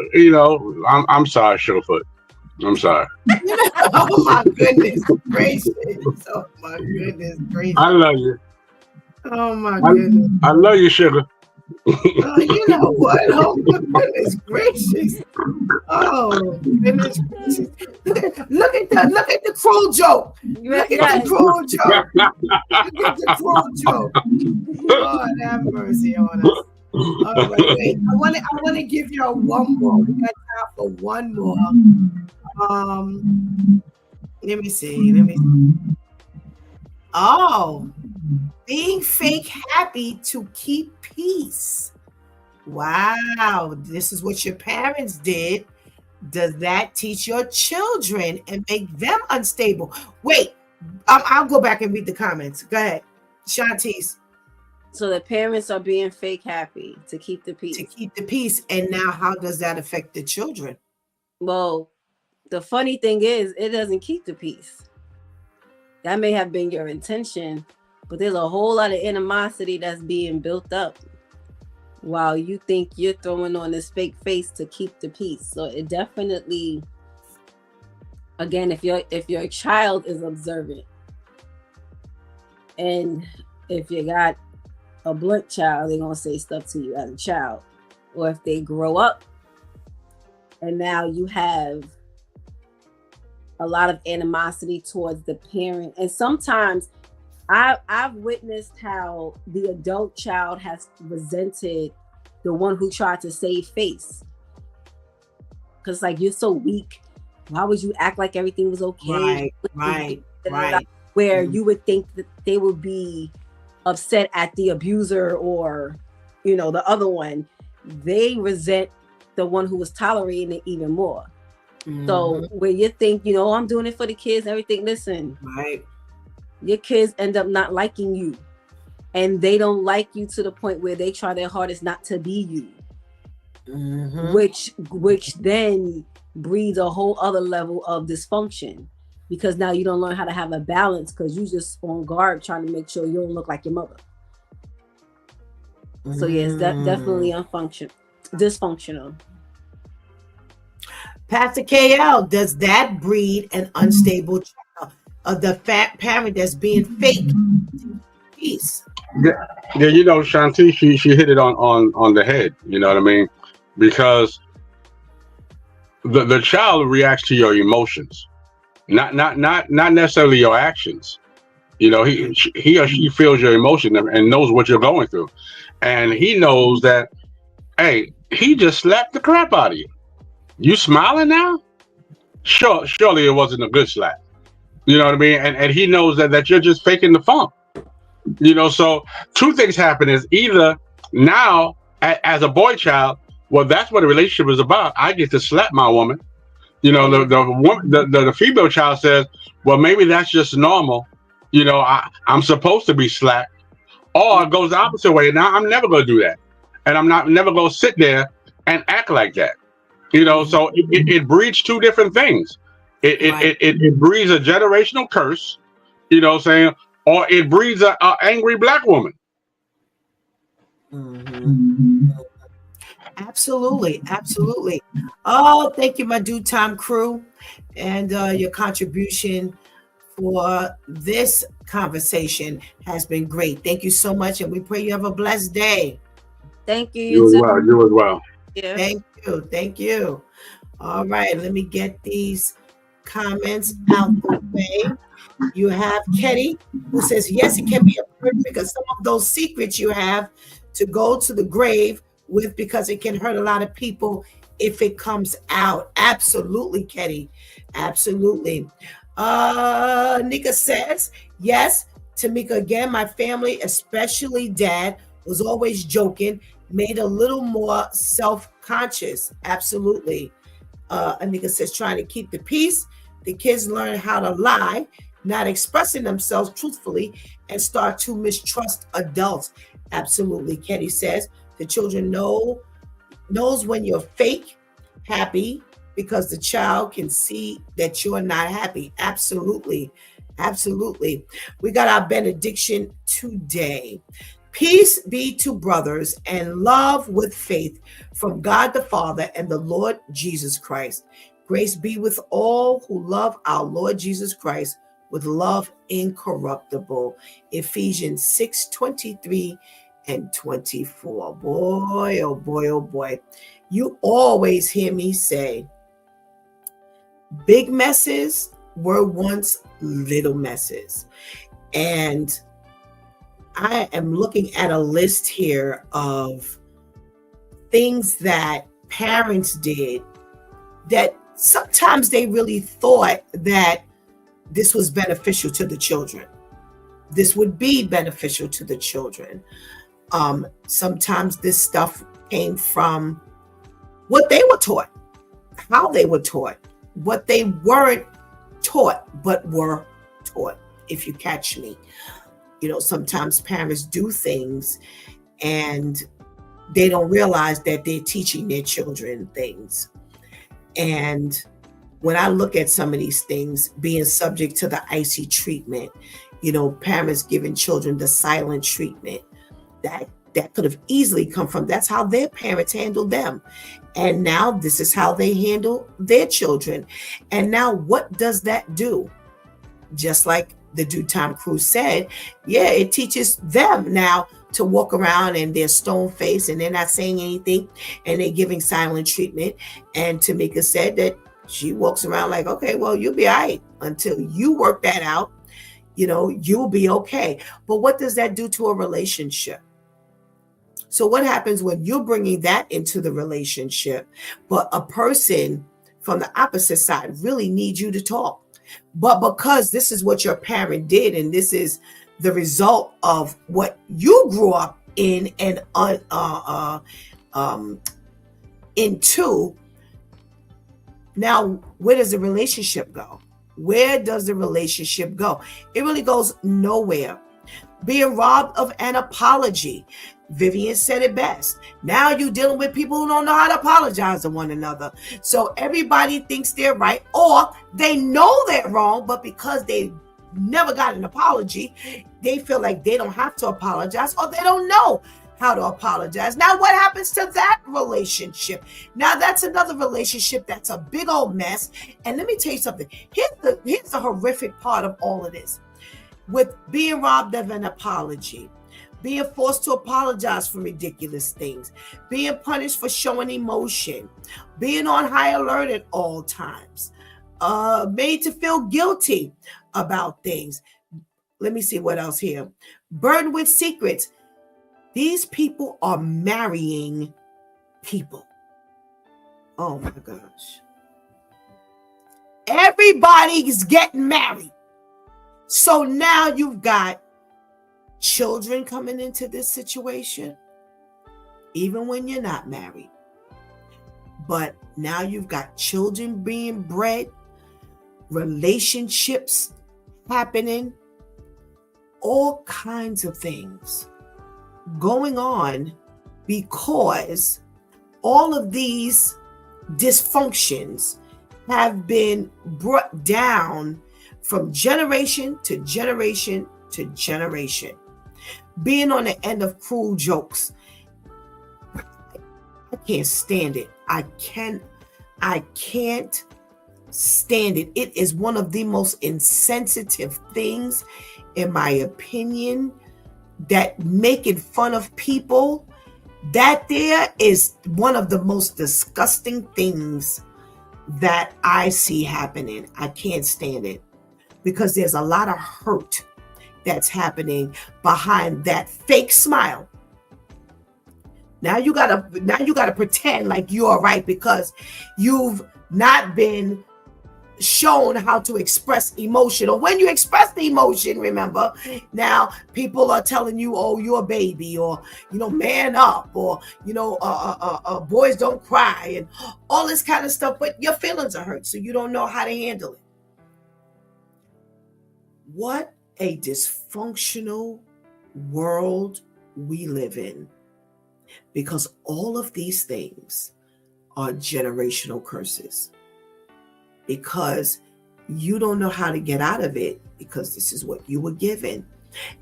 I'm sorry, Sugarfoot. I'm sorry. Oh my goodness gracious. Oh my goodness I gracious. love you. Oh my I, goodness. I love you, Sugar. You know what? Oh my goodness gracious. Oh goodness gracious. Look at the cruel joke. Look at the Yes. cruel joke. Look at the cruel joke. Lord have mercy on us. All right, wait. I wanna give y'all one more. We got time for one more. Let me see. Oh, being fake happy to keep peace. Wow, this is what your parents did. Does that teach your children and make them unstable? Wait, I'll go back and read the comments. Go ahead, Shantice, So the parents are being fake happy to keep the to peace. keep the peace. And now, how does that affect the children? Well, the funny thing is, it doesn't keep the peace. That may have been your intention, but there's a whole lot of animosity that's being built up while you think you're throwing on this fake face to keep the peace. So it definitely, again, if your child is observant, and if you got a blunt child, they're gonna say stuff to you as a child. Or if they grow up and now you have a lot of animosity towards the parent. And sometimes I've witnessed how the adult child has resented the one who tried to save face. Because like, you're so weak. Why would you act like everything was okay? Right. Where you would think that they would be upset at the abuser or, the other one. They resent the one who was tolerating it even more. So where you think, I'm doing it for the kids and everything, listen, Right. your kids end up not liking you. And they don't like you to the point where they try their hardest not to be you. Which then breeds a whole other level of dysfunction. Because now you don't learn how to have a balance because you just on guard trying to make sure you don't look like your mother. So yes, that definitely dysfunctional. Pastor KL, does that breed an unstable child of the fat parent that's being fake? Peace. Yeah, Shanti, she hit it on the head. You know what I mean? Because the child reacts to your emotions, not necessarily your actions. He or she feels your emotion and knows what you're going through, and he knows that, hey, he just slapped the crap out of you. You smiling now? Surely it wasn't a good slap. You know what I mean? And he knows that you're just faking the funk. So two things happen is either now as a boy child, well, that's what a relationship is about. I get to slap my woman. The female child says, well, maybe that's just normal. I'm supposed to be slapped. Or it goes the opposite way. Now I'm never going to do that, and I'm never going to sit there and act like that. So it breeds two different things. It breeds a generational curse. Saying, or it breeds a angry black woman. Absolutely. Oh, thank you, my due time crew, and your contribution for this conversation has been great. Thank you so much, and we pray you have a blessed day. Thank you. You as well. You as well. Yeah. Thank you. All right, let me get these comments out the way. You have Ketty, who says, yes, it can be a burden because some of those secrets you have to go to the grave with, because it can hurt a lot of people if it comes out. Absolutely, Ketty. Absolutely. Nika says, yes, Tamika, again, my family, especially dad, was always joking, made a little more self-conscious. Absolutely. Anika says, trying to keep the peace. The kids learn how to lie not expressing themselves truthfully, and start to mistrust adults. Absolutely. Kenny says the children knows when you're fake happy because the child can see that you're not happy. Absolutely. Absolutely. We got our benediction today. Peace be to brothers and love with faith from God the Father and the Lord Jesus Christ. Grace be with all who love our Lord Jesus Christ with love incorruptible. Ephesians 6:23 and 24. Boy, oh boy, oh boy. You always hear me say, big messes were once little messes. And I am looking at a list here of things that parents did that sometimes they really thought that this was beneficial to the children. This would be beneficial to the children. Sometimes this stuff came from what they were taught, how they were taught, what they weren't taught, but were taught, if you catch me. Sometimes parents do things and they don't realize that they're teaching their children things. And when I look at some of these things, being subject to the icy treatment, parents giving children the silent treatment, that could have easily come from, that's how their parents handled them. And now this is how they handle their children. And now what does that do? Just like the Due Time Crew said, yeah, it teaches them now to walk around and they're stone faced and they're not saying anything and they're giving silent treatment. And Tamika said that she walks around like, okay, well, you'll be all right until you work that out. You'll be okay. But what does that do to a relationship? So what happens when you're bringing that into the relationship, but a person from the opposite side really needs you to talk? But because this is what your parent did, and this is the result of what you grew up in and into, now where does the relationship go? Where does the relationship go? It really goes nowhere. Being robbed of an apology. Vivian said it best. Now you're dealing with people who don't know how to apologize to one another. So everybody thinks they're right, or they know they're wrong, but because they never got an apology, they feel like they don't have to apologize, or they don't know how to apologize. Now what happens to that relationship? Now that's another relationship that's a big old mess. And let me tell you something. Here's the horrific part of all of this. With being robbed of an apology, being forced to apologize for ridiculous things, being punished for showing emotion, being on high alert at all times, made to feel guilty about things. Let me see what else here. Burdened with secrets. These people are marrying people. Oh my gosh. Everybody's getting married. So now you've got children coming into this situation, even when you're not married. But now you've got children being bred, relationships happening, all kinds of things going on because all of these dysfunctions have been brought down from generation to generation to generation. Being on the end of cruel jokes. I can't stand it. I can't stand it. It is one of the most insensitive things, in my opinion, that making fun of people, that there is one of the most disgusting things that I see happening. I can't stand it because there's a lot of hurt that's happening behind that fake smile. Now you gotta pretend like you are right because you've not been shown how to express emotion. Or when you express the emotion, remember, now people are telling you, oh, you're a baby, or man up, or boys don't cry, and all this kind of stuff. But your feelings are hurt, so you don't know how to handle it. What a dysfunctional world we live in, because all of these things are generational curses, because you don't know how to get out of it, because this is what you were given.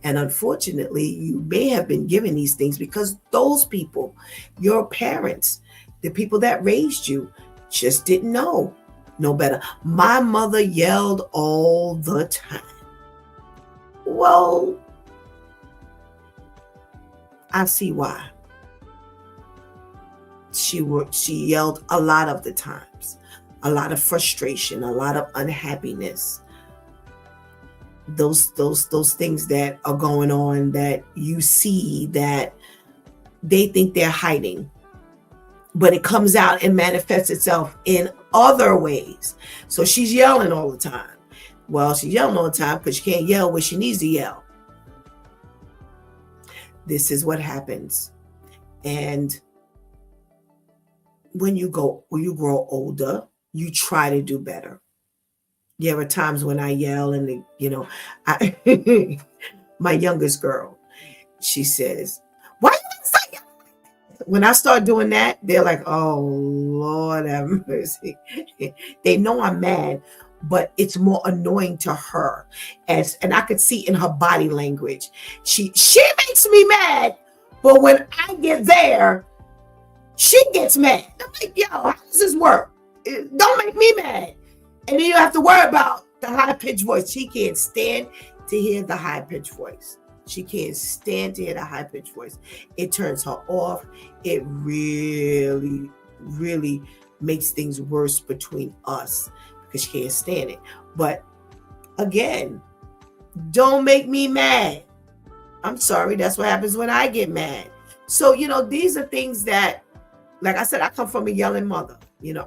And unfortunately, you may have been given these things because those people, your parents, the people that raised you, just didn't know no better. My mother yelled all the time. Well, I see why. She yelled a lot of the times, a lot of frustration, a lot of unhappiness. Those things that are going on that you see that they think they're hiding, but it comes out and manifests itself in other ways. So she's yelling all the time. Well, she's yelling all the time because she can't yell where she needs to yell. This is what happens. And when you grow older, you try to do better. There are times when I yell and, my youngest girl, she says, "Why you say yelling?" When I start doing that, they're like, "Oh, Lord have mercy." They know I'm mad, but it's more annoying to her. And I could see in her body language, she makes me mad, but when I get there, she gets mad. I'm like, yo, how does this work? Don't make me mad. And then you have to worry about the high-pitched voice. She can't stand to hear the high-pitched voice. She can't stand to hear the high-pitched voice. It turns her off. It really, really makes things worse between us because she can't stand it. But again, don't make me mad. I'm sorry. That's what happens when I get mad. So, these are things that, like I said, I come from a yelling mother.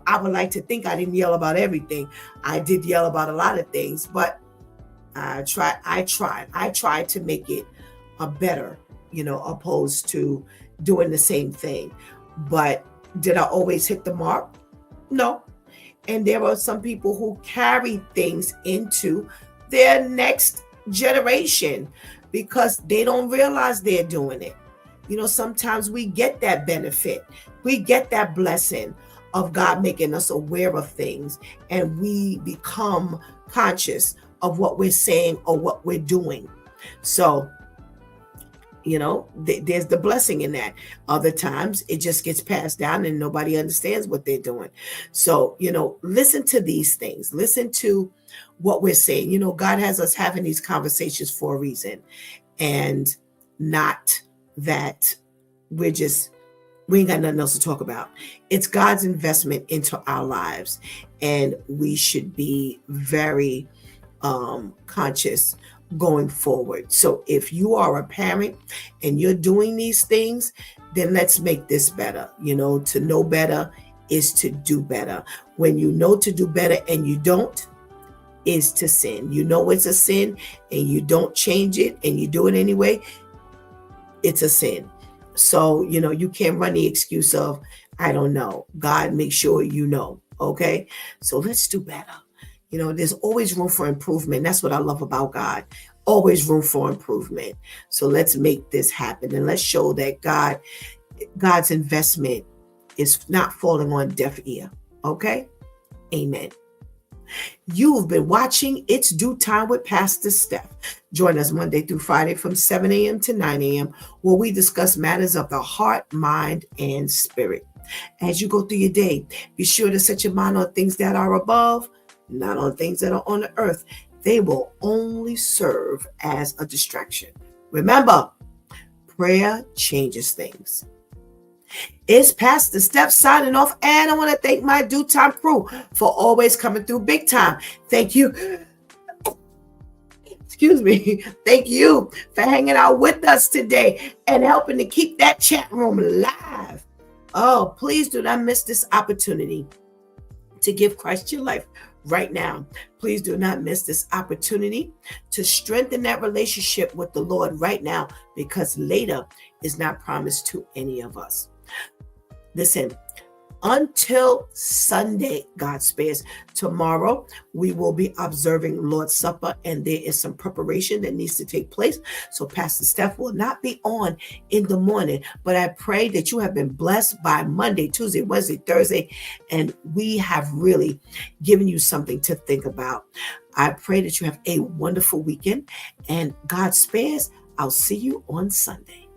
I would like to think I didn't yell about everything. I did yell about a lot of things, but I tried to make it a better, opposed to doing the same thing. But did I always hit the mark? No. And there are some people who carry things into their next generation because they don't realize they're doing it. Sometimes we get that benefit. We get that blessing of God making us aware of things, and we become conscious of what we're saying or what we're doing. So, there's the blessing in that. Other times it just gets passed down and nobody understands what they're doing. So, listen to these things. Listen to what we're saying. God has us having these conversations for a reason, and not that we ain't got nothing else to talk about. It's God's investment into our lives, and we should be very conscious going forward. So if you are a parent and you're doing these things, then let's make this better. To know better is to do better. When you know to do better and you don't, is to sin. It's a sin and you don't change it and you do it anyway, it's a sin. So, you can't run the excuse of, I don't know. God, make sure you know. Okay. So let's do better. There's always room for improvement. That's what I love about God. Always room for improvement. So let's make this happen, and let's show that God's investment is not falling on deaf ear. Okay. Amen. You've been watching It's Due Time with Pastor Steph. Join us Monday through Friday from 7 a.m. to 9 a.m. where we discuss matters of the heart, mind, and spirit. As you go through your day, be sure to set your mind on things that are above, not on things that are on the earth. They will only serve as a distraction. Remember, prayer changes things. It's Pastor Steph signing off, and I want to thank my Due Time crew for always coming through big time. Thank you. Excuse me. Thank you for hanging out with us today and helping to keep that chat room alive. Oh, please do not miss this opportunity to give Christ your life right now. Please do not miss this opportunity to strengthen that relationship with the Lord right now, because later is not promised to any of us. Listen, until Sunday, God spares. Tomorrow, we will be observing Lord's Supper, and there is some preparation that needs to take place. So Pastor Steph will not be on in the morning, but I pray that you have been blessed by Monday, Tuesday, Wednesday, Thursday, and we have really given you something to think about. I pray that you have a wonderful weekend, and God spares. I'll see you on Sunday.